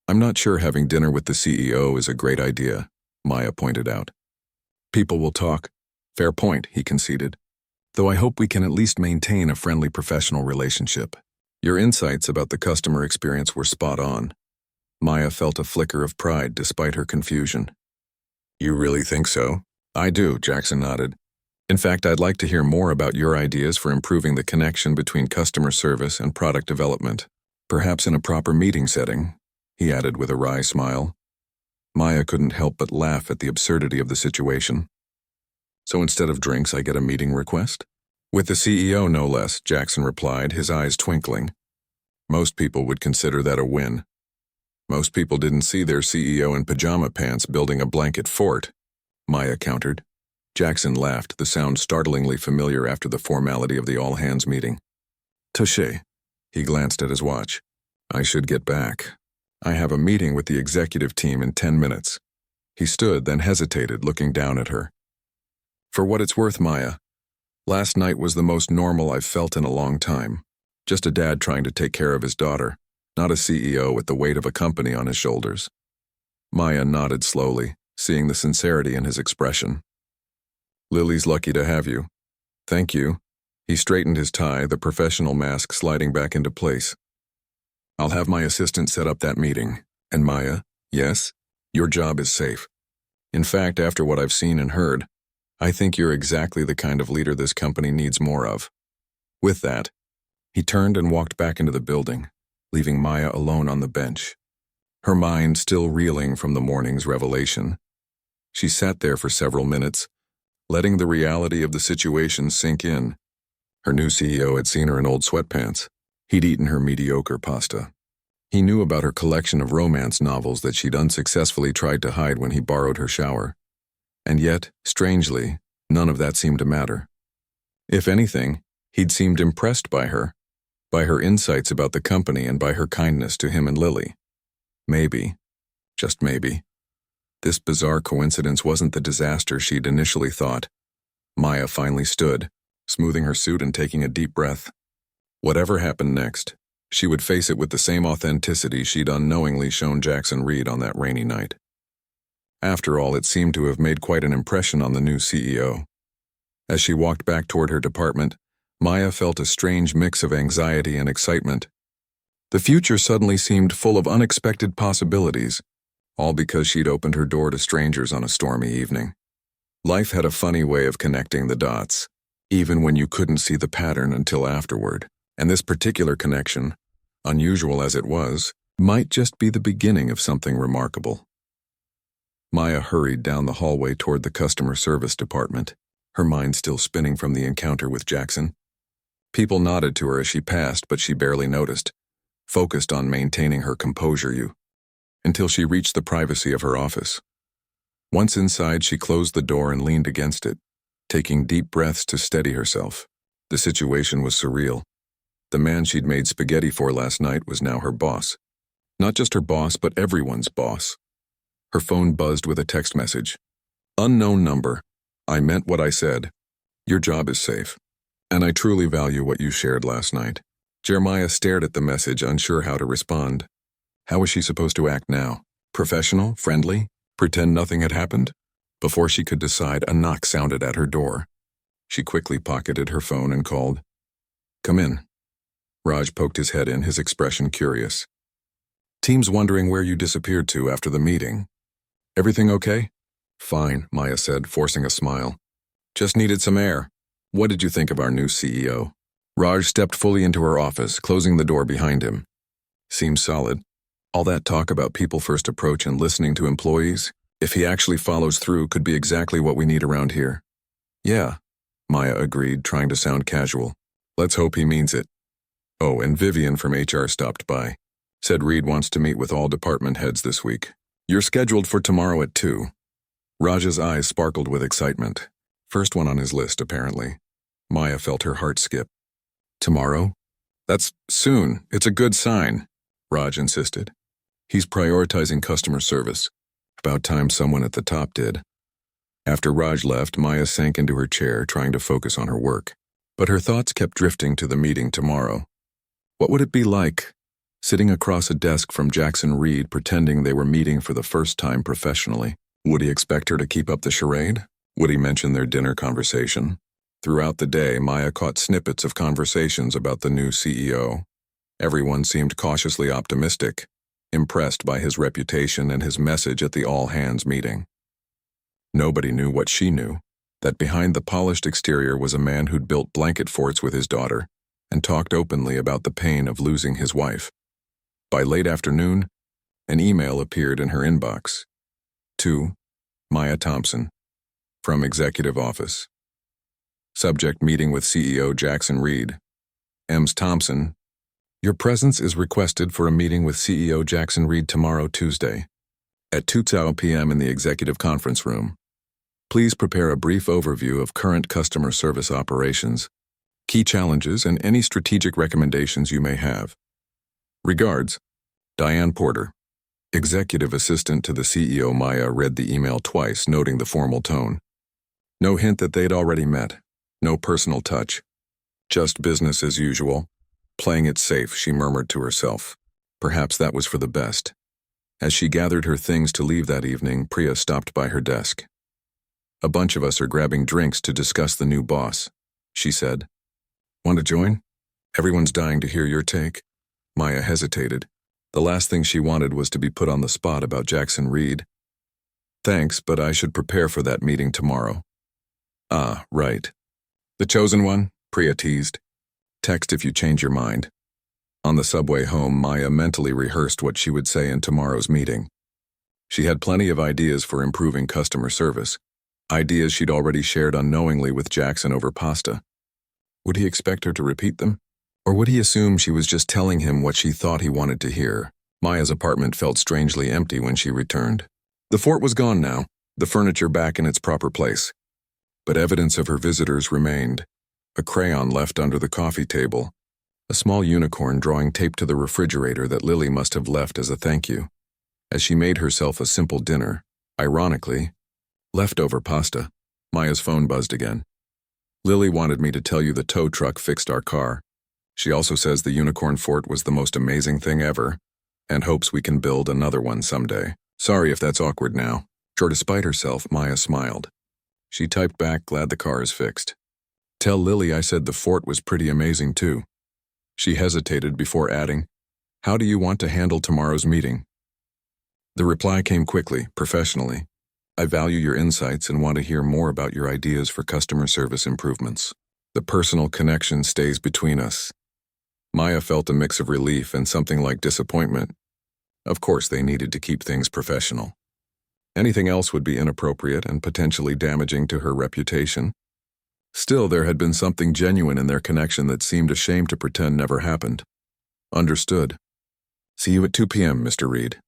"I'm not sure having dinner with the CEO is a great idea," Maya pointed out. "People will talk." "Fair point," he conceded. "Though I hope we can at least maintain a friendly professional relationship. Your insights about the customer experience were spot on." Maya felt a flicker of pride despite her confusion. "You really think so?" "I do," Jackson nodded. "In fact, I'd like to hear more about your ideas for improving the connection between customer service and product development. Perhaps in a proper meeting setting," he added with a wry smile. Maya couldn't help but laugh at the absurdity of the situation. "So instead of drinks, I get a meeting request?" "With the CEO, no less," Jackson replied, his eyes twinkling. "Most people would consider that a win." "Most people didn't see their CEO in pajama pants building a blanket fort," Maya countered. Jackson laughed, the sound startlingly familiar after the formality of the all-hands meeting. "Touché." He glanced at his watch. "I should get back. I have a meeting with the executive team in 10 minutes. He stood, then hesitated, looking down at her. "For what it's worth, Maya, last night was the most normal I've felt in a long time. Just a dad trying to take care of his daughter, not a CEO with the weight of a company on his shoulders." Maya nodded slowly, seeing the sincerity in his expression. "Lily's lucky to have you." "Thank you." He straightened his tie, the professional mask sliding back into place. "I'll have my assistant set up that meeting. And Maya, yes, your job is safe. In fact, after what I've seen and heard, I think you're exactly the kind of leader this company needs more of." With that, he turned and walked back into the building, leaving Maya alone on the bench. Her mind still reeling from the morning's revelation. She sat there for several minutes, letting the reality of the situation sink in. Her new CEO had seen her in old sweatpants. He'd eaten her mediocre pasta. He knew about her collection of romance novels that she'd unsuccessfully tried to hide when he borrowed her shower. And yet, strangely, none of that seemed to matter. If anything, he'd seemed impressed by her insights about the company and by her kindness to him and Lily. Maybe, just maybe, this bizarre coincidence wasn't the disaster she'd initially thought. Maya finally stood, smoothing her suit and taking a deep breath. Whatever happened next, she would face it with the same authenticity she'd unknowingly shown Jackson Reed on that rainy night. After all, it seemed to have made quite an impression on the new CEO. As she walked back toward her department, Maya felt a strange mix of anxiety and excitement. The future suddenly seemed full of unexpected possibilities, all because she'd opened her door to strangers on a stormy evening. Life had a funny way of connecting the dots, even when you couldn't see the pattern until afterward. And this particular connection, unusual as it was, might just be the beginning of something remarkable. Maya hurried down the hallway toward the customer service department, her mind still spinning from the encounter with Jackson. People nodded to her as she passed, but she barely noticed, focused on maintaining her composure until she reached the privacy of her office. Once inside, she closed the door and leaned against it, taking deep breaths to steady herself. The situation was surreal. The man she'd made spaghetti for last night was now her boss. Not just her boss, but everyone's boss. Her phone buzzed with a text message. Unknown number. I meant what I said. Your job is safe. And I truly value what you shared last night. Jeremiah stared at the message, unsure how to respond. How was she supposed to act now? Professional? Friendly? Pretend nothing had happened? Before she could decide, a knock sounded at her door. She quickly pocketed her phone and called. Come in. Raj poked his head in, his expression curious. Team's wondering where you disappeared to after the meeting. Everything okay? Fine, Maya said, forcing a smile. Just needed some air. What did you think of our new CEO? Raj stepped fully into her office, closing the door behind him. Seems solid. All that talk about people-first approach and listening to employees, if he actually follows through, could be exactly what we need around here. Yeah, Maya agreed, trying to sound casual. Let's hope he means it. Oh, and Vivian from HR stopped by. Said Reed wants to meet with all department heads this week. You're scheduled for tomorrow at 2. Raj's eyes sparkled with excitement. First one on his list, apparently. Maya felt her heart skip. Tomorrow? That's soon. It's a good sign, Raj insisted. He's prioritizing customer service. About time someone at the top did. After Raj left, Maya sank into her chair, trying to focus on her work. But her thoughts kept drifting to the meeting tomorrow. What would it be like, sitting across a desk from Jackson Reed, pretending they were meeting for the first time professionally? Would he expect her to keep up the charade? Would he mention their dinner conversation? Throughout the day, Maya caught snippets of conversations about the new CEO. Everyone seemed cautiously optimistic, impressed by his reputation and his message at the all-hands meeting. Nobody knew what she knew, that behind the polished exterior was a man who'd built blanket forts with his daughter and talked openly about the pain of losing his wife. By late afternoon, an email appeared in her inbox. To Maya Thompson, from Executive Office. Subject: meeting with CEO Jackson Reed. Ms. Thompson, your presence is requested for a meeting with CEO Jackson Reed tomorrow, Tuesday, at 2 p.m. in the Executive Conference Room. Please prepare a brief overview of current customer service operations, key challenges, and any strategic recommendations you may have. Regards, Diane Porter, Executive Assistant to the CEO. Maya read the email twice, noting the formal tone. No hint that they'd already met. No personal touch. Just business as usual. Playing it safe, she murmured to herself. Perhaps that was for the best. As she gathered her things to leave that evening, Priya stopped by her desk. A bunch of us are grabbing drinks to discuss the new boss, she said. Want to join? Everyone's dying to hear your take. Maya hesitated. The last thing she wanted was to be put on the spot about Jackson Reed. Thanks, but I should prepare for that meeting tomorrow. Ah, right. The chosen one? Priya teased. Text if you change your mind. On the subway home, Maya mentally rehearsed what she would say in tomorrow's meeting. She had plenty of ideas for improving customer service, ideas she'd already shared unknowingly with Jackson over pasta. Would he expect her to repeat them? Or would he assume she was just telling him what she thought he wanted to hear? Maya's apartment felt strangely empty when she returned. The fort was gone now, the furniture back in its proper place. But evidence of her visitors remained. A crayon left under the coffee table, a small unicorn drawing taped to the refrigerator that Lily must have left as a thank you. As she made herself a simple dinner, ironically, leftover pasta, Maya's phone buzzed again. Lily wanted me to tell you the tow truck fixed our car. She also says the unicorn fort was the most amazing thing ever, and hopes we can build another one someday. Sorry if that's awkward now. Sure, despite herself, Maya smiled. She typed back, glad the car is fixed. Tell Lily I said the fort was pretty amazing too. She hesitated before adding, how do you want to handle tomorrow's meeting? The reply came quickly, professionally. I value your insights and want to hear more about your ideas for customer service improvements. The personal connection stays between us. Maya felt a mix of relief and something like disappointment. Of course, they needed to keep things professional. Anything else would be inappropriate and potentially damaging to her reputation. Still, there had been something genuine in their connection that seemed a shame to pretend never happened. Understood. See you at 2 p.m., Mr. Reed.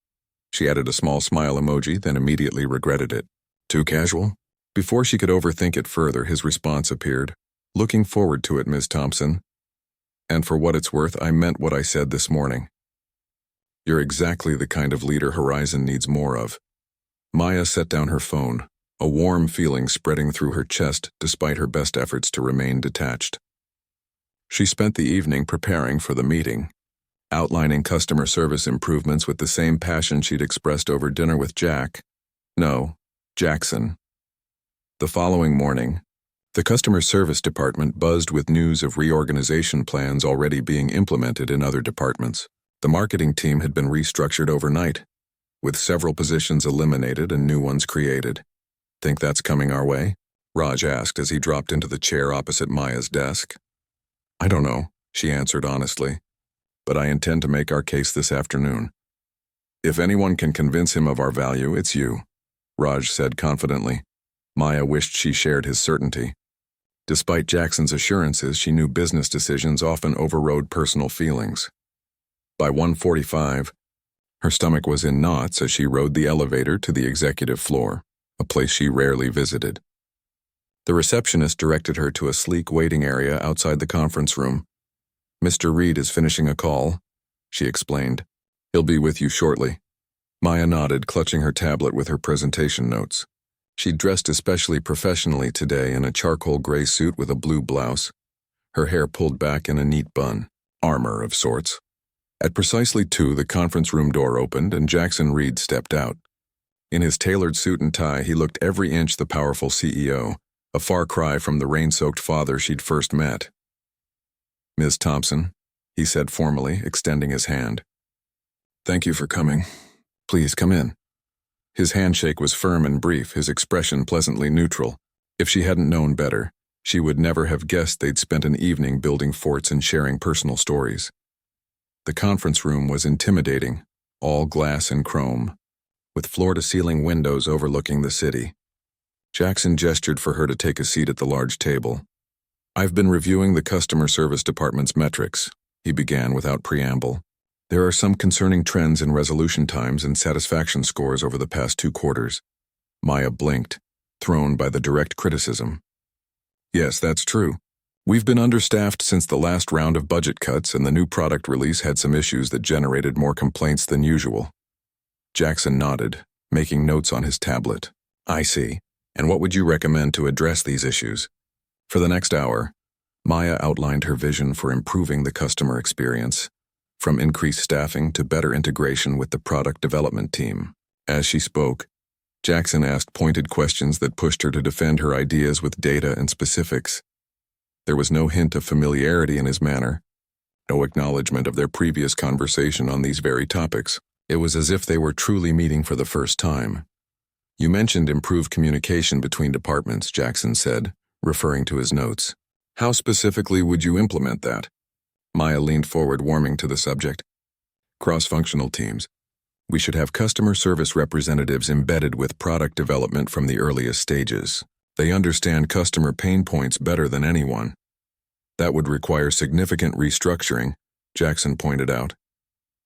She added a small smile emoji, then immediately regretted it. Too casual? Before she could overthink it further, his response appeared. Looking forward to it, Ms. Thompson. And for what it's worth, I meant what I said this morning. You're exactly the kind of leader Horizon needs more of. Maya set down her phone, a warm feeling spreading through her chest despite her best efforts to remain detached. She spent the evening preparing for the meeting, outlining customer service improvements with the same passion she'd expressed over dinner with Jackson. The following morning, the customer service department buzzed with news of reorganization plans already being implemented in other departments. The marketing team had been restructured overnight, with several positions eliminated and new ones created. Think that's coming our way? Raj asked as he dropped into the chair opposite Maya's desk. I don't know, she answered honestly, but I intend to make our case this afternoon. If anyone can convince him of our value, it's you, Raj said confidently. Maya wished she shared his certainty. Despite Jackson's assurances, she knew business decisions often overrode personal feelings. By 1:45, her stomach was in knots as she rode the elevator to the executive floor, a place she rarely visited. The receptionist directed her to a sleek waiting area outside the conference room. Mr. Reed is finishing a call, she explained. He'll be with you shortly. Maya nodded, clutching her tablet with her presentation notes. She'd dressed especially professionally today in a charcoal gray suit with a blue blouse, her hair pulled back in a neat bun, armor of sorts. At precisely 2, the conference room door opened and Jackson Reed stepped out. In his tailored suit and tie, he looked every inch the powerful CEO, a far cry from the rain-soaked father she'd first met. Ms. Thompson, he said formally, extending his hand. Thank you for coming. Please come in. His handshake was firm and brief, his expression pleasantly neutral. If she hadn't known better, she would never have guessed they'd spent an evening building forts and sharing personal stories. The conference room was intimidating, all glass and chrome, with floor-to-ceiling windows overlooking the city. Jackson gestured for her to take a seat at the large table. I've been reviewing the customer service department's metrics, he began without preamble. There are some concerning trends in resolution times and satisfaction scores over the past 2 quarters. Maya blinked, thrown by the direct criticism. Yes, that's true. We've been understaffed since the last round of budget cuts, and the new product release had some issues that generated more complaints than usual. Jackson nodded, making notes on his tablet. I see. And what would you recommend to address these issues? For the next hour, Maya outlined her vision for improving the customer experience, from increased staffing to better integration with the product development team. As she spoke, Jackson asked pointed questions that pushed her to defend her ideas with data and specifics. There was no hint of familiarity in his manner, no acknowledgement of their previous conversation on these very topics. It was as if they were truly meeting for the first time. You mentioned improved communication between departments, Jackson said, referring to his notes. How specifically would you implement that? Maya leaned forward, warming to the subject. Cross-functional teams. We should have customer service representatives embedded with product development from the earliest stages. They understand customer pain points better than anyone. That would require significant restructuring, Jackson pointed out.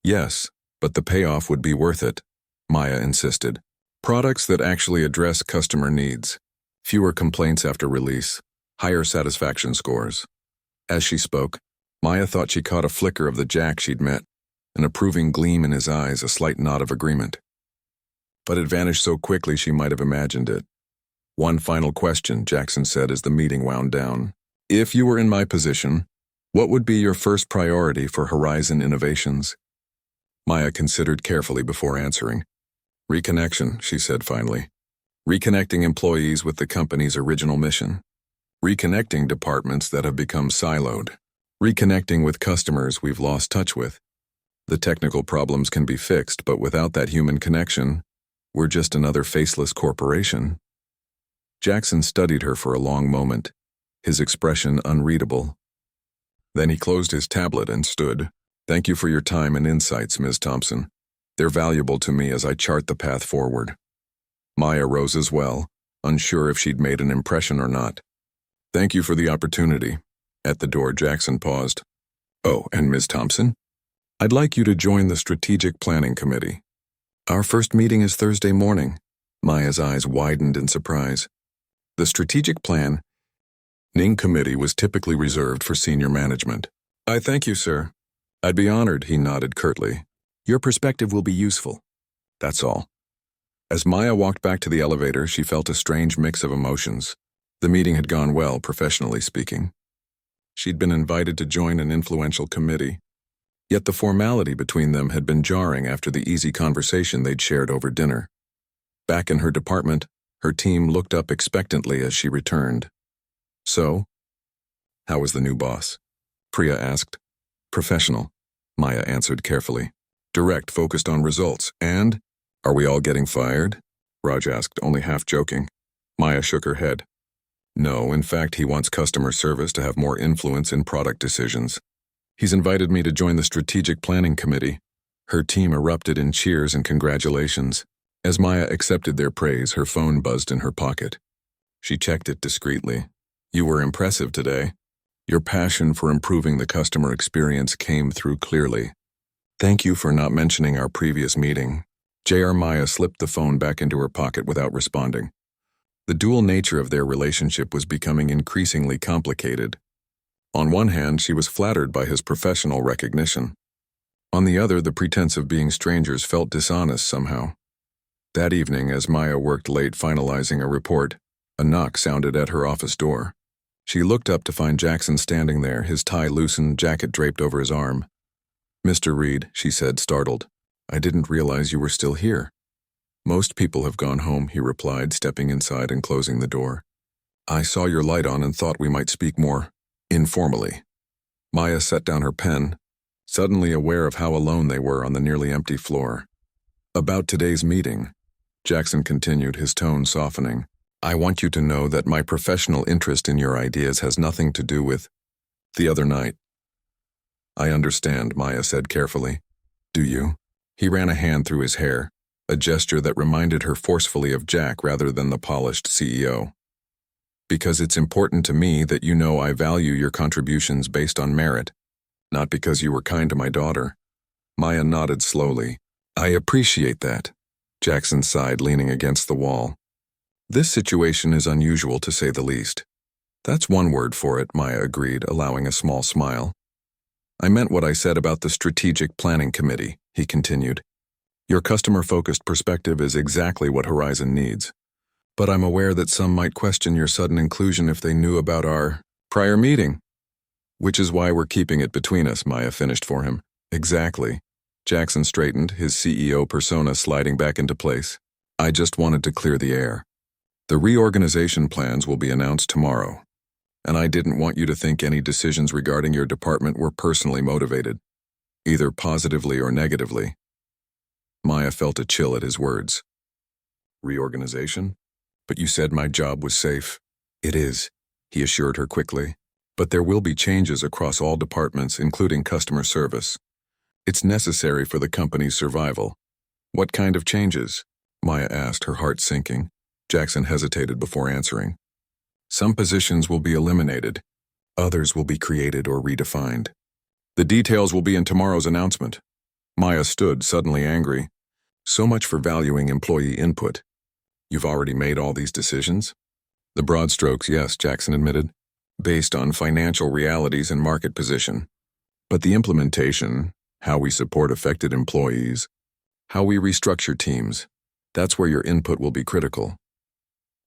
Yes, but the payoff would be worth it, Maya insisted. Products that actually address customer needs. Fewer complaints after release. Higher satisfaction scores. As she spoke, Maya thought she caught a flicker of the Jack she'd met, an approving gleam in his eyes, a slight nod of agreement. But it vanished so quickly she might have imagined it. One final question, Jackson said as the meeting wound down. If you were in my position, what would be your first priority for Horizon Innovations? Maya considered carefully before answering. Reconnection, she said finally. Reconnecting employees with the company's original mission. Reconnecting departments that have become siloed. Reconnecting with customers we've lost touch with. The technical problems can be fixed, but without that human connection, we're just another faceless corporation. Jackson studied her for a long moment, his expression unreadable. Then he closed his tablet and stood. "Thank you for your time and insights, Ms. Thompson. They're valuable to me as I chart the path forward." Maya rose as well, unsure if she'd made an impression or not. "Thank you for the opportunity." At the door, Jackson paused. "Oh, and Ms. Thompson? I'd like you to join the Strategic Planning Committee. Our first meeting is Thursday morning." Maya's eyes widened in surprise. The Strategic Planning Committee was typically reserved for senior management. "I thank you, sir. I'd be honored," he nodded curtly. "Your perspective will be useful. That's all." As Maya walked back to the elevator, she felt a strange mix of emotions. The meeting had gone well, professionally speaking. She'd been invited to join an influential committee. Yet the formality between them had been jarring after the easy conversation they'd shared over dinner. Back in her department, her team looked up expectantly as she returned. "So, how was the new boss?" Priya asked. "Professional," Maya answered carefully. "Direct, focused on results. And, are we all getting fired?" Raj asked, only half joking. Maya shook her head. "No, in fact, he wants customer service to have more influence in product decisions. He's invited me to join the Strategic Planning Committee." Her team erupted in cheers and congratulations. As Maya accepted their praise, her phone buzzed in her pocket. She checked it discreetly. "You were impressive today. Your passion for improving the customer experience came through clearly. Thank you for not mentioning our previous meeting." Maya slipped the phone back into her pocket without responding. The dual nature of their relationship was becoming increasingly complicated. On one hand, she was flattered by his professional recognition. On the other, the pretense of being strangers felt dishonest somehow. That evening, as Maya worked late finalizing a report, a knock sounded at her office door. She looked up to find Jackson standing there, his tie loosened, jacket draped over his arm. "Mr. Reed," she said, startled. "I didn't realize you were still here." "Most people have gone home," he replied, stepping inside and closing the door. "I saw your light on and thought we might speak more informally." Maya set down her pen, suddenly aware of how alone they were on the nearly empty floor. "About today's meeting," Jackson continued, his tone softening. "I want you to know that my professional interest in your ideas has nothing to do with the other night." "I understand," Maya said carefully. "Do you?" He ran a hand through his hair, a gesture that reminded her forcefully of Jack rather than the polished CEO. "Because it's important to me that you know I value your contributions based on merit, not because you were kind to my daughter." Maya nodded slowly. "I appreciate that," Jackson sighed, leaning against the wall. "This situation is unusual, to say the least." "That's one word for it," Maya agreed, allowing a small smile. "I meant what I said about the Strategic Planning Committee," he continued. "Your customer-focused perspective is exactly what Horizon needs. But I'm aware that some might question your sudden inclusion if they knew about our prior meeting." "Which is why we're keeping it between us," Maya finished for him. "Exactly." Jackson straightened, his CEO persona sliding back into place. "I just wanted to clear the air. The reorganization plans will be announced tomorrow, and I didn't want you to think any decisions regarding your department were personally motivated, either positively or negatively." Maya felt a chill at his words. "Reorganization? But you said my job was safe." "It is," he assured her quickly. "But there will be changes across all departments, including customer service. It's necessary for the company's survival." "What kind of changes?" Maya asked, her heart sinking. Jackson hesitated before answering. "Some positions will be eliminated. Others will be created or redefined. The details will be in tomorrow's announcement." Maya stood, suddenly angry. "So much for valuing employee input. You've already made all these decisions?" "The broad strokes, yes," Jackson admitted, "based on financial realities and market position. But the implementation, how we support affected employees, how we restructure teams, that's where your input will be critical."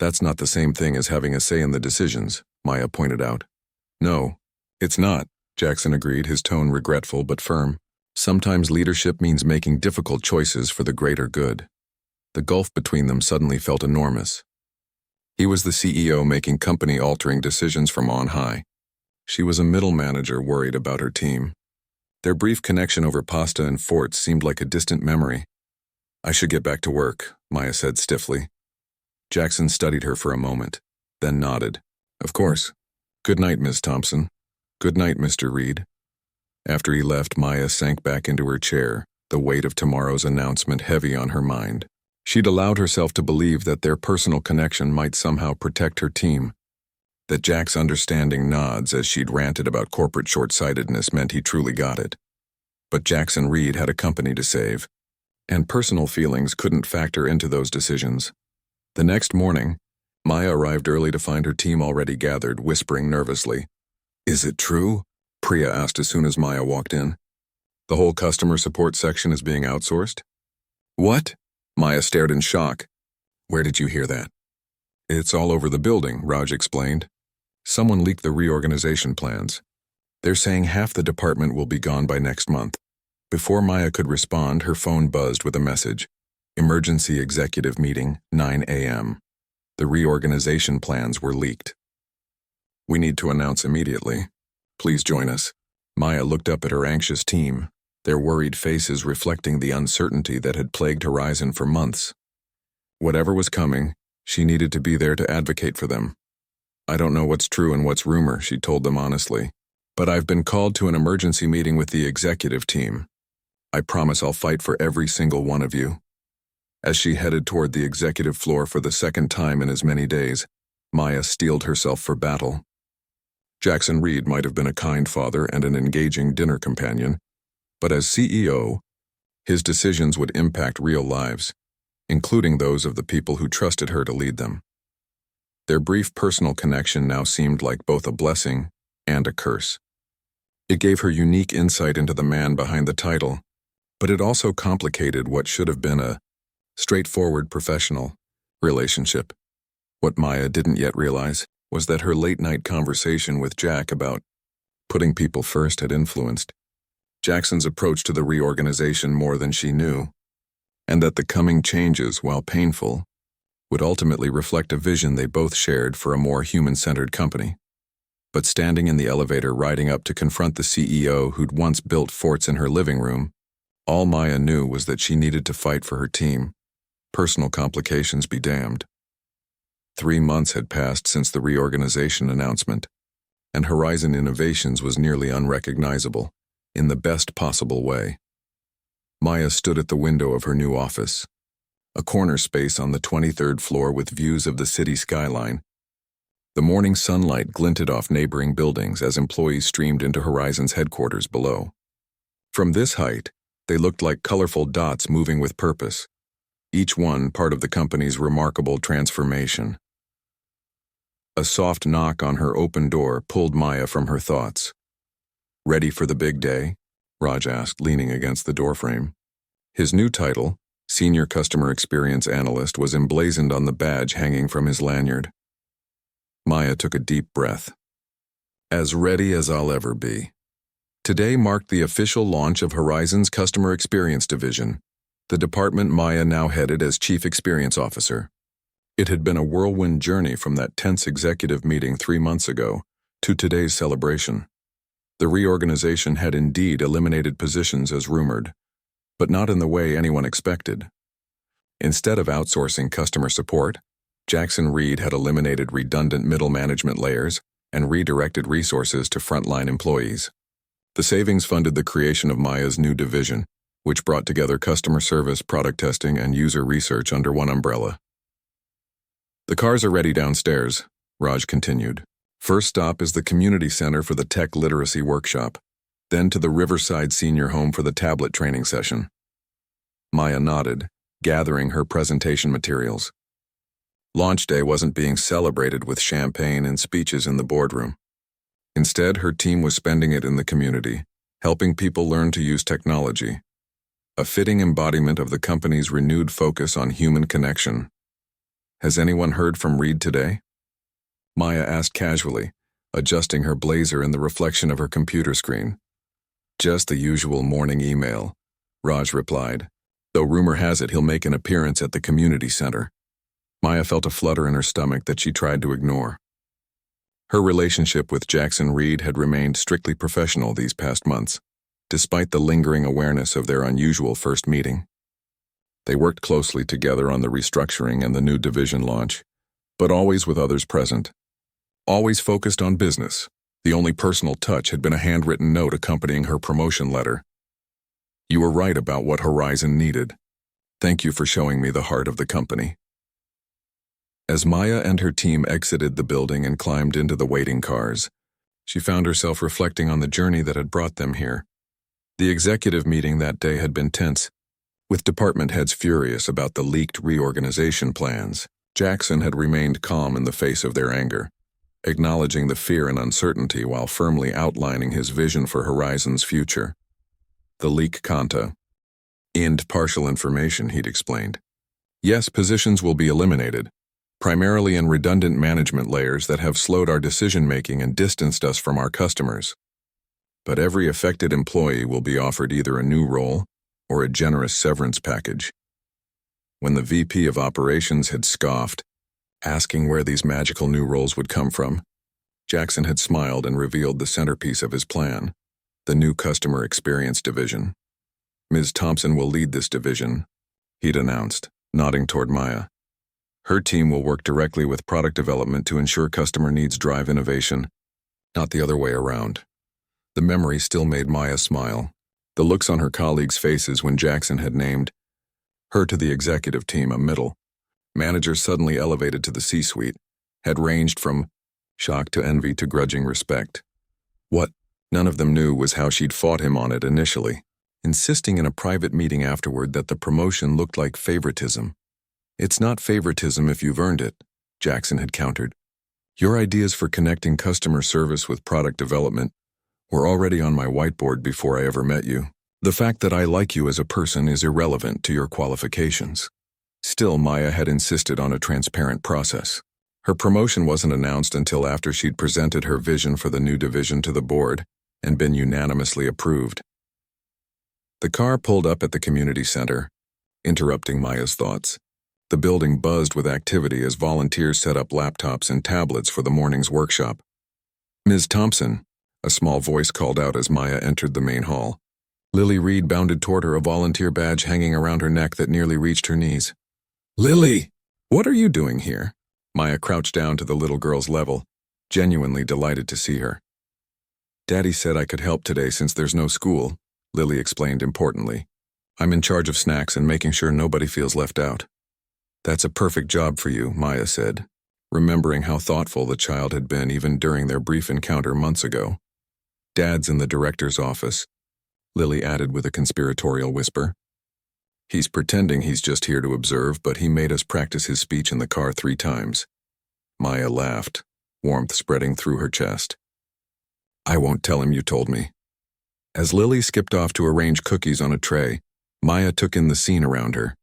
"That's not the same thing as having a say in the decisions," Maya pointed out. "No, it's not," Jackson agreed, his tone regretful but firm. "Sometimes leadership means making difficult choices for the greater good." The gulf between them suddenly felt enormous. He was the CEO making company-altering decisions from on high. She was a middle manager worried about her team. Their brief connection over pasta and forts seemed like a distant memory. "I should get back to work," Maya said stiffly. Jackson studied her for a moment, then nodded. "Of course. Good night, Ms. Thompson." Good night, Mr. Reed. After he left, Maya sank back into her chair, the weight of tomorrow's announcement heavy on her mind. She'd allowed herself to believe that their personal connection might somehow protect her team, that Jack's understanding nods as she'd ranted about corporate short-sightedness meant he truly got it. But Jackson Reed had a company to save, and personal feelings couldn't factor into those decisions. The next morning, Maya arrived early to find her team already gathered, whispering nervously. "Is it true?" Priya asked as soon as Maya walked in. "The whole customer support section is being outsourced?" "What?" Maya stared in shock. "Where did you hear that?" "It's all over the building," Raj explained. "Someone leaked the reorganization plans. They're saying half the department will be gone by next month." Before Maya could respond, her phone buzzed with a message. "Emergency executive meeting, 9 a.m. The reorganization plans were leaked. We need to announce immediately. Please join us." Maya looked up at her anxious team, their worried faces reflecting the uncertainty that had plagued Horizon for months. Whatever was coming, she needed to be there to advocate for them. "I don't know what's true and what's rumor," she told them honestly, "but I've been called to an emergency meeting with the executive team. I promise I'll fight for every single one of you." As she headed toward the executive floor for the second time in as many days, Maya steeled herself for battle. Jackson Reed might have been a kind father and an engaging dinner companion, but as CEO, his decisions would impact real lives, including those of the people who trusted her to lead them. Their brief personal connection now seemed like both a blessing and a curse. It gave her unique insight into the man behind the title, but it also complicated what should have been a straightforward professional relationship. What Maya didn't yet realize was that her late-night conversation with Jack about putting people first had influenced Jackson's approach to the reorganization more than she knew, and that the coming changes, while painful, would ultimately reflect a vision they both shared for a more human-centered company. But standing in the elevator riding up to confront the CEO who'd once built forts in her living room, all Maya knew was that she needed to fight for her team. Personal complications be damned. 3 months had passed since the reorganization announcement, and Horizon Innovations was nearly unrecognizable, in the best possible way. Maya stood at the window of her new office, a corner space on the 23rd floor with views of the city skyline. The morning sunlight glinted off neighboring buildings as employees streamed into Horizon's headquarters below. From this height, they looked like colorful dots moving with purpose, each one part of the company's remarkable transformation. A soft knock on her open door pulled Maya from her thoughts. "Ready for the big day?" Raj asked, leaning against the doorframe. His new title, Senior Customer Experience Analyst, was emblazoned on the badge hanging from his lanyard. Maya took a deep breath. "As ready as I'll ever be." Today marked the official launch of Horizon's Customer Experience Division, the department Maya now headed as Chief Experience Officer. It had been a whirlwind journey from that tense executive meeting 3 months ago to today's celebration. The reorganization had indeed eliminated positions as rumored, but not in the way anyone expected. Instead of outsourcing customer support, Jackson Reed had eliminated redundant middle management layers and redirected resources to frontline employees. The savings funded the creation of Maya's new division, which brought together customer service, product testing, and user research under one umbrella. "The cars are ready downstairs," Raj continued. "First stop is the community center for the tech literacy workshop, then to the Riverside Senior Home for the tablet training session." Maya nodded, gathering her presentation materials. Launch day wasn't being celebrated with champagne and speeches in the boardroom. Instead, her team was spending it in the community, helping people learn to use technology. A fitting embodiment of the company's renewed focus on human connection. "Has anyone heard from Reed today?" Maya asked casually, adjusting her blazer in the reflection of her computer screen. "Just the usual morning email," Raj replied, "though rumor has it he'll make an appearance at the community center." Maya felt a flutter in her stomach that she tried to ignore. Her relationship with Jackson Reed had remained strictly professional these past months, despite the lingering awareness of their unusual first meeting. They worked closely together on the restructuring and the new division launch, but always with others present. Always focused on business, The only personal touch had been a handwritten note accompanying her promotion letter. "You were right about what Horizon needed. Thank you for showing me the heart of the company." As Maya and her team exited the building and climbed into the waiting cars, she found herself reflecting on the journey that had brought them here. The executive meeting that day had been tense, with department heads furious about the leaked reorganization plans. Jackson had remained calm in the face of their anger, acknowledging the fear and uncertainty while firmly outlining his vision for Horizon's future. The leak conta. "Ind partial information," he'd explained. "Yes, positions will be eliminated, primarily in redundant management layers that have slowed our decision-making and distanced us from our customers. But every affected employee will be offered either a new role or a generous severance package." When the VP of Operations had scoffed, asking where these magical new roles would come from, Jackson had smiled and revealed the centerpiece of his plan, the new Customer Experience Division. "Ms. Thompson will lead this division," he'd announced, nodding toward Maya. "Her team will work directly with product development to ensure customer needs drive innovation, not the other way around." The memory still made Maya smile. The looks on her colleagues' faces when Jackson had named her to the executive team a middle manager suddenly elevated to the C-suite had ranged from shock to envy to grudging respect. What none of them knew was how she'd fought him on it initially, insisting in a private meeting afterward that the promotion looked like favoritism. "It's not favoritism if you've earned it," Jackson had countered. "Your ideas for connecting customer service with product development were already on my whiteboard before I ever met you. The fact that I like you as a person is irrelevant to your qualifications." Still, Maya had insisted on a transparent process. Her promotion wasn't announced until after she'd presented her vision for the new division to the board and been unanimously approved. The car pulled up at the community center, interrupting Maya's thoughts. The building buzzed with activity as volunteers set up laptops and tablets for the morning's workshop. "Ms. Thompson," a small voice called out as Maya entered the main hall. Lily Reed bounded toward her, a volunteer badge hanging around her neck that nearly reached her knees. "Lily! What are you doing here?" Maya crouched down to the little girl's level, genuinely delighted to see her. "Daddy said I could help today since there's no school," Lily explained importantly. "I'm in charge of snacks and making sure nobody feels left out." "That's a perfect job for you," Maya said, remembering how thoughtful the child had been even during their brief encounter months ago. "Dad's in the director's office," Lily added with a conspiratorial whisper. "He's pretending he's just here to observe, but he made us practice his speech in the car 3 times. Maya laughed, warmth spreading through her chest. "I won't tell him you told me." As Lily skipped off to arrange cookies on a tray, Maya took in the scene around her.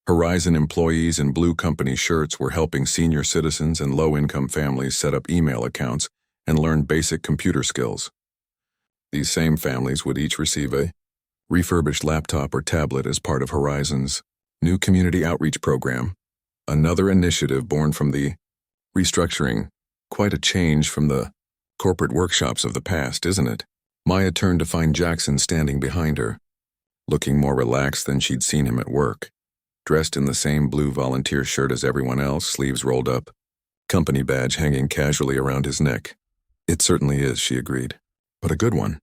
Horizon employees in blue company shirts were helping senior citizens and low-income families set up email accounts and learn basic computer skills. These same families would each receive a refurbished laptop or tablet as part of Horizon's new community outreach program, another initiative born from the restructuring. Quite a change from the corporate workshops of the past, isn't it? Maya turned to find Jackson standing behind her, looking more relaxed than she'd seen him at work, dressed in the same blue volunteer shirt as everyone else, sleeves rolled up, company badge hanging casually around his neck. "It certainly is," she agreed. "But a good one."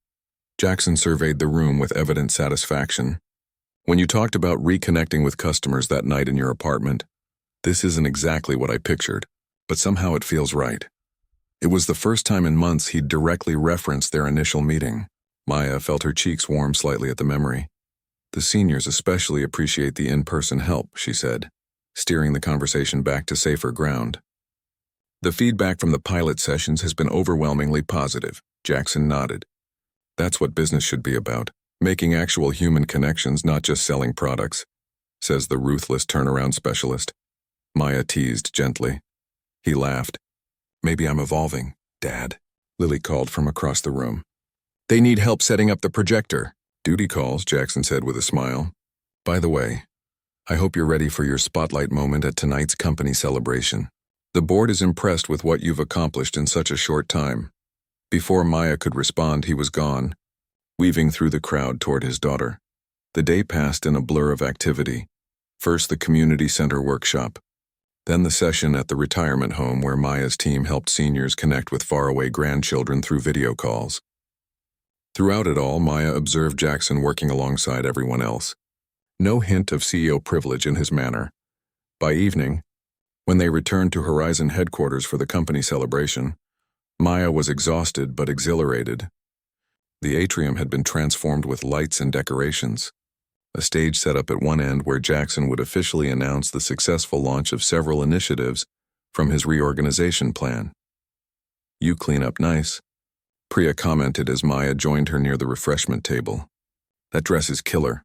Jackson surveyed the room with evident satisfaction. "When you talked about reconnecting with customers that night in your apartment, this isn't exactly what I pictured, but somehow it feels right." It was the first time in months he'd directly referenced their initial meeting. Maya felt her cheeks warm slightly at the memory. "The seniors especially appreciate the in-person help," she said, steering the conversation back to safer ground. "The feedback from the pilot sessions has been overwhelmingly positive," Jackson nodded. "That's what business should be about, making actual human connections, not just selling products," says the ruthless turnaround specialist. Maya teased gently. He laughed. "Maybe I'm evolving, Dad," Lily called from across the room. "They need help setting up the projector." "Duty calls," Jackson said with a smile. "By the way, I hope you're ready for your spotlight moment at tonight's company celebration. The board is impressed with what you've accomplished in such a short time." Before Maya could respond, he was gone, weaving through the crowd toward his daughter. The day passed in a blur of activity. First, the community center workshop. Then the session at the retirement home where Maya's team helped seniors connect with faraway grandchildren through video calls. Throughout it all, Maya observed Jackson working alongside everyone else. No hint of CEO privilege in his manner. By evening, when they returned to Horizon headquarters for the company celebration, Maya was exhausted but exhilarated. The atrium had been transformed with lights and decorations. A stage set up at one end where Jackson would officially announce the successful launch of several initiatives from his reorganization plan. "You clean up nice," Priya commented as Maya joined her near the refreshment table. "That dress is killer."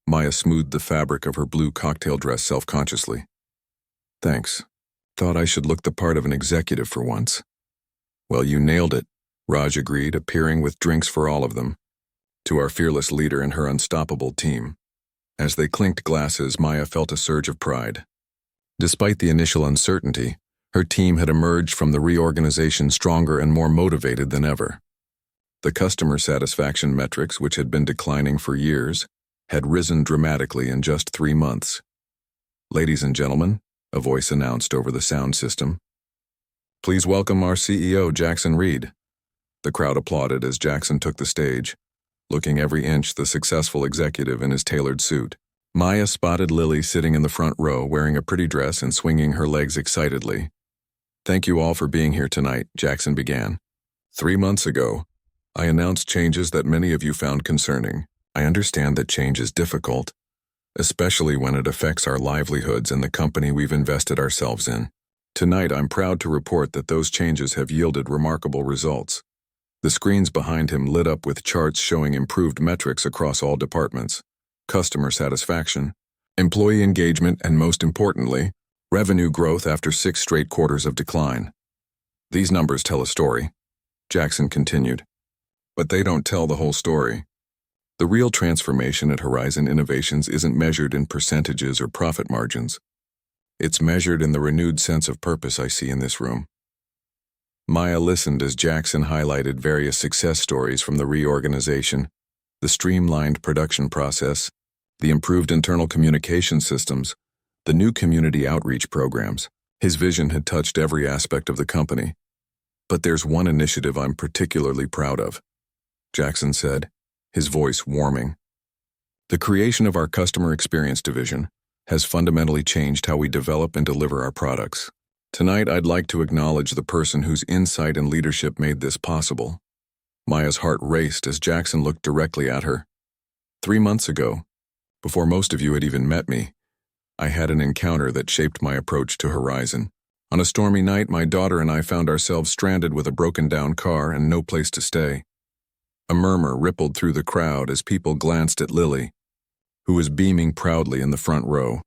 Maya smoothed the fabric of her blue cocktail dress self-consciously. "Thanks. Thought I should look the part of an executive for once." "Well, you nailed it," Raj agreed, appearing with drinks for all of them. To our fearless leader and her unstoppable team. As they clinked glasses, Maya felt a surge of pride. Despite the initial uncertainty, her team had emerged from the reorganization stronger and more motivated than ever. The customer satisfaction metrics, which had been declining for years, had risen dramatically in just 3 months. "Ladies and gentlemen," a voice announced over the sound system, "please welcome our CEO, Jackson Reed." The crowd applauded as Jackson took the stage, looking every inch the successful executive in his tailored suit. Maya spotted Lily sitting in the front row wearing a pretty dress and swinging her legs excitedly. "Thank you all for being here tonight," Jackson began. 3 months ago, I announced changes that many of you found concerning. I understand that change is difficult, especially when it affects our livelihoods and the company we've invested ourselves in. Tonight, I'm proud to report that those changes have yielded remarkable results. The screens behind him lit up with charts showing improved metrics across all departments: customer satisfaction, employee engagement, and most importantly, revenue growth after 6 straight quarters of decline. "These numbers tell a story," Jackson continued. "But they don't tell the whole story. The real transformation at Horizon Innovations isn't measured in percentages or profit margins. It's measured in the renewed sense of purpose I see in this room." Maya listened as Jackson highlighted various success stories from the reorganization, the streamlined production process, the improved internal communication systems, the new community outreach programs. His vision had touched every aspect of the company. "But there's one initiative I'm particularly proud of," Jackson said, his voice warming. "The creation of our Customer Experience Division has fundamentally changed how we develop and deliver our products. Tonight, I'd like to acknowledge the person whose insight and leadership made this possible." Maya's heart raced as Jackson looked directly at her. 3 months ago, before most of you had even met me, I had an encounter that shaped my approach to Horizon. On a stormy night, my daughter and I found ourselves stranded with a broken-down car and no place to stay. A murmur rippled through the crowd as people glanced at Lily, who was beaming proudly in the front row.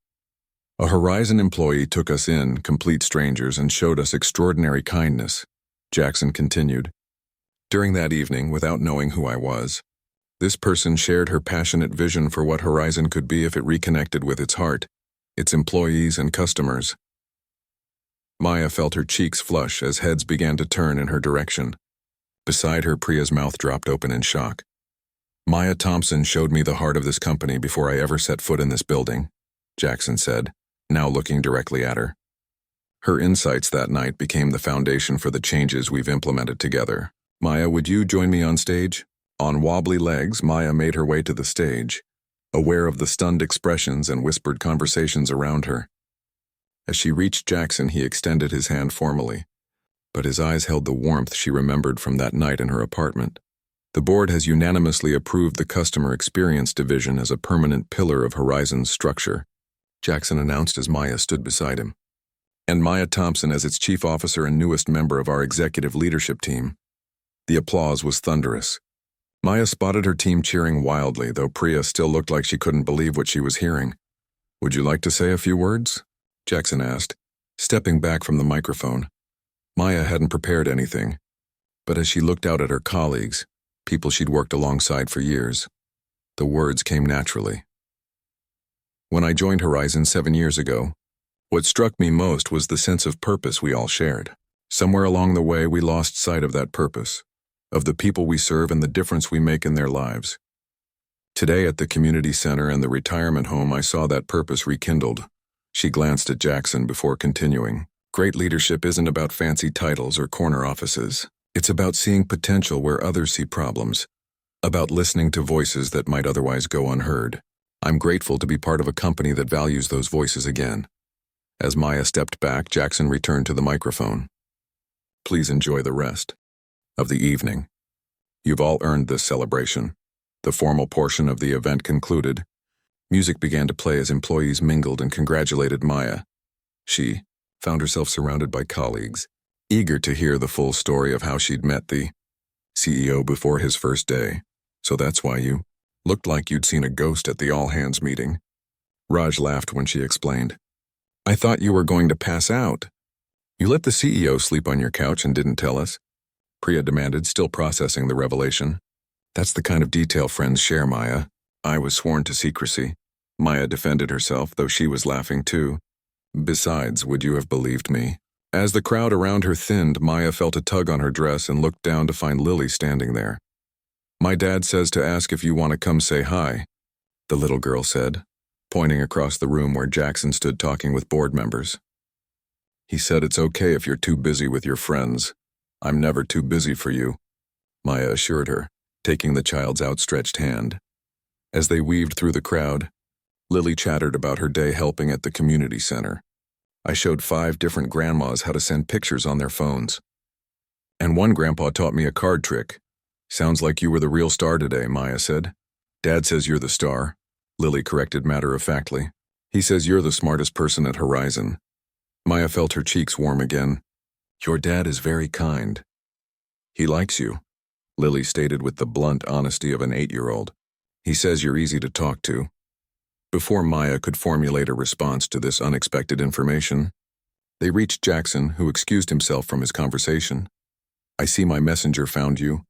"A Horizon employee took us in, complete strangers, and showed us extraordinary kindness," Jackson continued. "During that evening, without knowing who I was, this person shared her passionate vision for what Horizon could be if it reconnected with its heart, its employees and customers." Maya felt her cheeks flush as heads began to turn in her direction. Beside her, Priya's mouth dropped open in shock. "Maya Thompson showed me the heart of this company before I ever set foot in this building," Jackson said, now looking directly at her. "Her insights that night became the foundation for the changes we've implemented together. Maya, would you join me on stage?" On wobbly legs, Maya made her way to the stage, aware of the stunned expressions and whispered conversations around her. As she reached Jackson, he extended his hand formally, but his eyes held the warmth she remembered from that night in her apartment. "The board has unanimously approved the Customer Experience Division as a permanent pillar of Horizon's structure," Jackson announced as Maya stood beside him. "And Maya Thompson as its chief officer and newest member of our executive leadership team." The applause was thunderous. Maya spotted her team cheering wildly, though Priya still looked like she couldn't believe what she was hearing. "Would you like to say a few words?" Jackson asked, stepping back from the microphone. Maya hadn't prepared anything, but as she looked out at her colleagues, people she'd worked alongside for years, the words came naturally. "When I joined Horizon 7 years ago, what struck me most was the sense of purpose we all shared. Somewhere along the way, we lost sight of that purpose, of the people we serve and the difference we make in their lives. Today at the community center and the retirement home, I saw that purpose rekindled, She glanced at Jackson before continuing. Great leadership isn't about fancy titles or corner offices. It's about seeing potential where others see problems. About listening to voices that might otherwise go unheard. I'm grateful to be part of a company that values those voices again. As Maya stepped back, Jackson returned to the microphone. Please enjoy the rest of the evening. You've all earned this celebration. The formal portion of the event concluded. Music began to play as employees mingled and congratulated Maya. She found herself surrounded by colleagues, eager to hear the full story of how she'd met the CEO before his first day. So that's why you looked like you'd seen a ghost at the all-hands meeting. Raj laughed when she explained. I thought you were going to pass out. You let the CEO sleep on your couch and didn't tell us? Priya demanded, still processing the revelation. That's the kind of detail friends share, Maya. I was sworn to secrecy. Maya defended herself, though she was laughing too. Besides, would you have believed me? As the crowd around her thinned, Maya felt a tug on her dress and looked down to find Lily standing there. My dad says to ask if you want to come say hi, the little girl said, pointing across the room where Jackson stood talking with board members. He said it's okay if you're too busy with your friends. I'm never too busy for you, Maya assured her, taking the child's outstretched hand. As they weaved through the crowd, Lily chattered about her day helping at the community center. I showed 5 different grandmas how to send pictures on their phones. And one grandpa taught me a card trick. Sounds like you were the real star today, Maya said. Dad says you're the star, Lily corrected matter-of-factly. He says you're the smartest person at Horizon. Maya felt her cheeks warm again. Your dad is very kind. He likes you, Lily stated with the blunt honesty of an 8-year-old. He says you're easy to talk to. Before Maya could formulate a response to this unexpected information, they reached Jackson, who excused himself from his conversation. I see my messenger found you,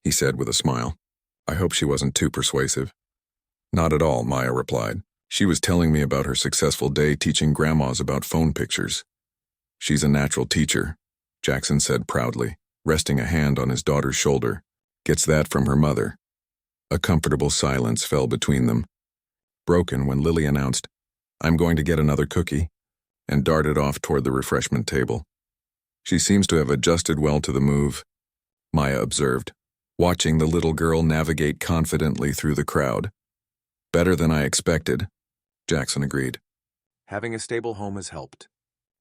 he said with a smile. I hope she wasn't too persuasive. Not at all, Maya replied. She was telling me about her successful day teaching grandmas about phone pictures. She's a natural teacher, Jackson said proudly, resting a hand on his daughter's shoulder. Gets that from her mother. A comfortable silence fell between them, broken when Lily announced, I'm going to get another cookie, and darted off toward the refreshment table. She seems to have adjusted well to the move, Maya observed, watching the little girl navigate confidently through the crowd. Better than I expected, Jackson agreed. Having a stable home has helped.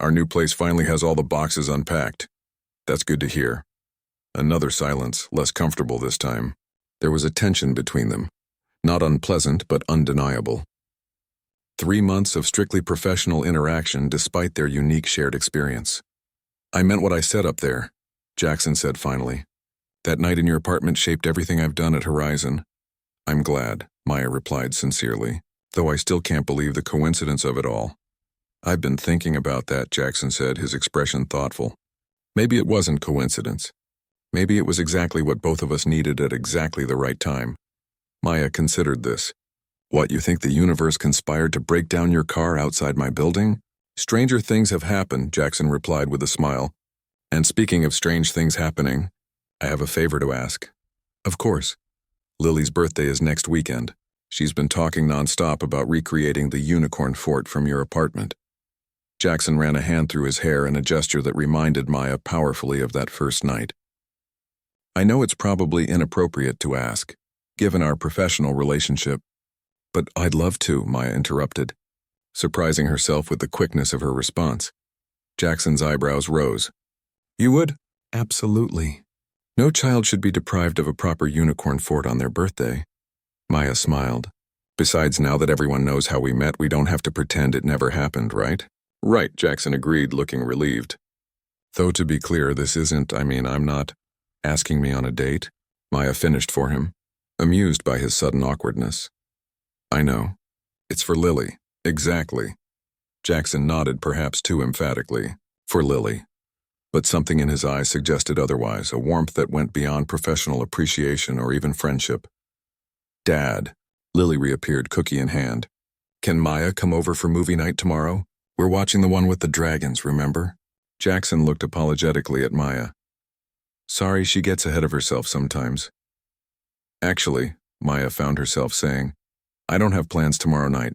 Our new place finally has all the boxes unpacked. That's good to hear. Another silence, less comfortable this time. There was a tension between them. Not unpleasant, but undeniable. 3 months of strictly professional interaction despite their unique shared experience. I meant what I said up there, Jackson said finally. That night in your apartment shaped everything I've done at Horizon. I'm glad, Maya replied sincerely, though I still can't believe the coincidence of it all. I've been thinking about that, Jackson said, his expression thoughtful. Maybe it wasn't coincidence. Maybe it was exactly what both of us needed at exactly the right time. Maya considered this. What, you think the universe conspired to break down your car outside my building? Stranger things have happened, Jackson replied with a smile. And speaking of strange things happening, I have a favor to ask. Of course. Lily's birthday is next weekend. She's been talking nonstop about recreating the unicorn fort from your apartment. Jackson ran a hand through his hair in a gesture that reminded Maya powerfully of that first night. I know it's probably inappropriate to ask, given our professional relationship, but I'd love to, Maya interrupted, surprising herself with the quickness of her response. Jackson's eyebrows rose. You would? Absolutely. No child should be deprived of a proper unicorn fort on their birthday. Maya smiled. Besides, now that everyone knows how we met, we don't have to pretend it never happened, right? Right, Jackson agreed, looking relieved. Though to be clear, this isn't, I'm not asking me on a date, Maya finished for him, amused by his sudden awkwardness. I know. It's for Lily. Exactly. Jackson nodded, perhaps too emphatically. For Lily. But something in his eyes suggested otherwise, a warmth that went beyond professional appreciation or even friendship. Dad. Lily reappeared, cookie in hand. Can Maya come over for movie night tomorrow? We're watching the one with the dragons, remember? Jackson looked apologetically at Maya. Sorry, she gets ahead of herself sometimes. Actually, Maya found herself saying, I don't have plans tomorrow night.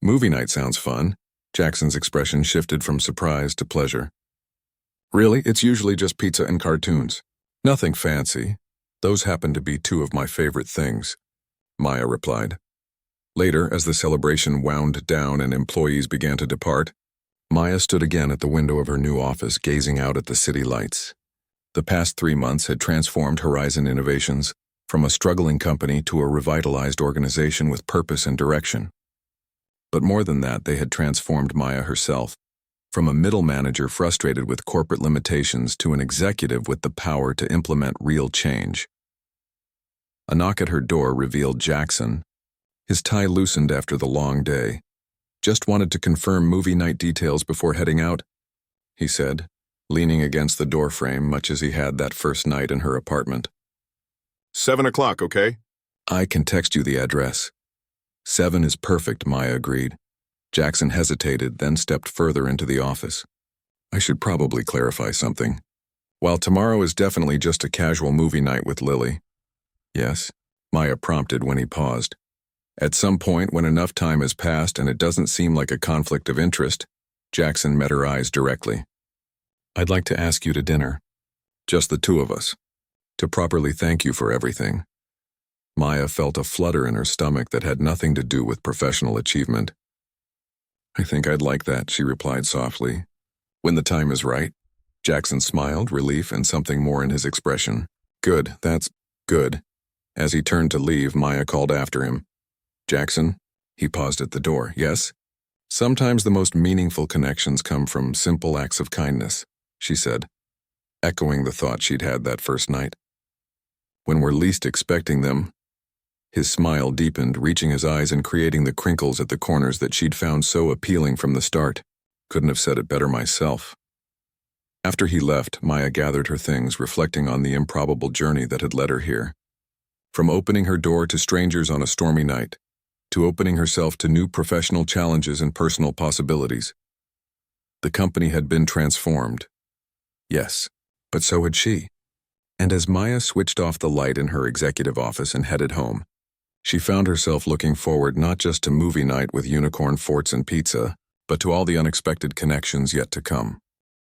Movie night sounds fun. Jackson's expression shifted from surprise to pleasure. Really, it's usually just pizza and cartoons. Nothing fancy. Those happen to be two of my favorite things, Maya replied. Later, as the celebration wound down and employees began to depart, Maya stood again at the window of her new office, gazing out at the city lights. The past 3 months had transformed Horizon Innovations from a struggling company to a revitalized organization with purpose and direction. But more than that, they had transformed Maya herself, from a middle manager frustrated with corporate limitations to an executive with the power to implement real change. A knock at her door revealed Jackson. His tie loosened after the long day. "Just wanted to confirm movie night details before heading out," he said, leaning against the doorframe much as he had that first night in her apartment. 7 o'clock, okay? "I can text you the address." 7 is perfect, Maya agreed. Jackson hesitated, then stepped further into the office. "I should probably clarify something. While tomorrow is definitely just a casual movie night with Lily." "Yes?" Maya prompted when he paused. At some point, when enough time has passed and it doesn't seem like a conflict of interest, Jackson met her eyes directly. "I'd like to ask you to dinner. Just the two of us. To properly thank you for everything." Maya felt a flutter in her stomach that had nothing to do with professional achievement. "I think I'd like that," she replied softly. "When the time is right." Jackson smiled, relief and something more in his expression. "Good, that's good." As he turned to leave, Maya called after him. "Jackson?" He paused at the door. "Yes?" "Sometimes the most meaningful connections come from simple acts of kindness," she said, echoing the thought she'd had that first night. "When we're least expecting them." His smile deepened, reaching his eyes and creating the crinkles at the corners that she'd found so appealing from the start. Couldn't have said it better myself. After he left, Maya gathered her things, reflecting on the improbable journey that had led her here. From opening her door to strangers on a stormy night, to opening herself to new professional challenges and personal possibilities. The company had been transformed. Yes, but so had she. And as Maya switched off the light in her executive office and headed home, she found herself looking forward not just to movie night with unicorn forts and pizza, but to all the unexpected connections yet to come.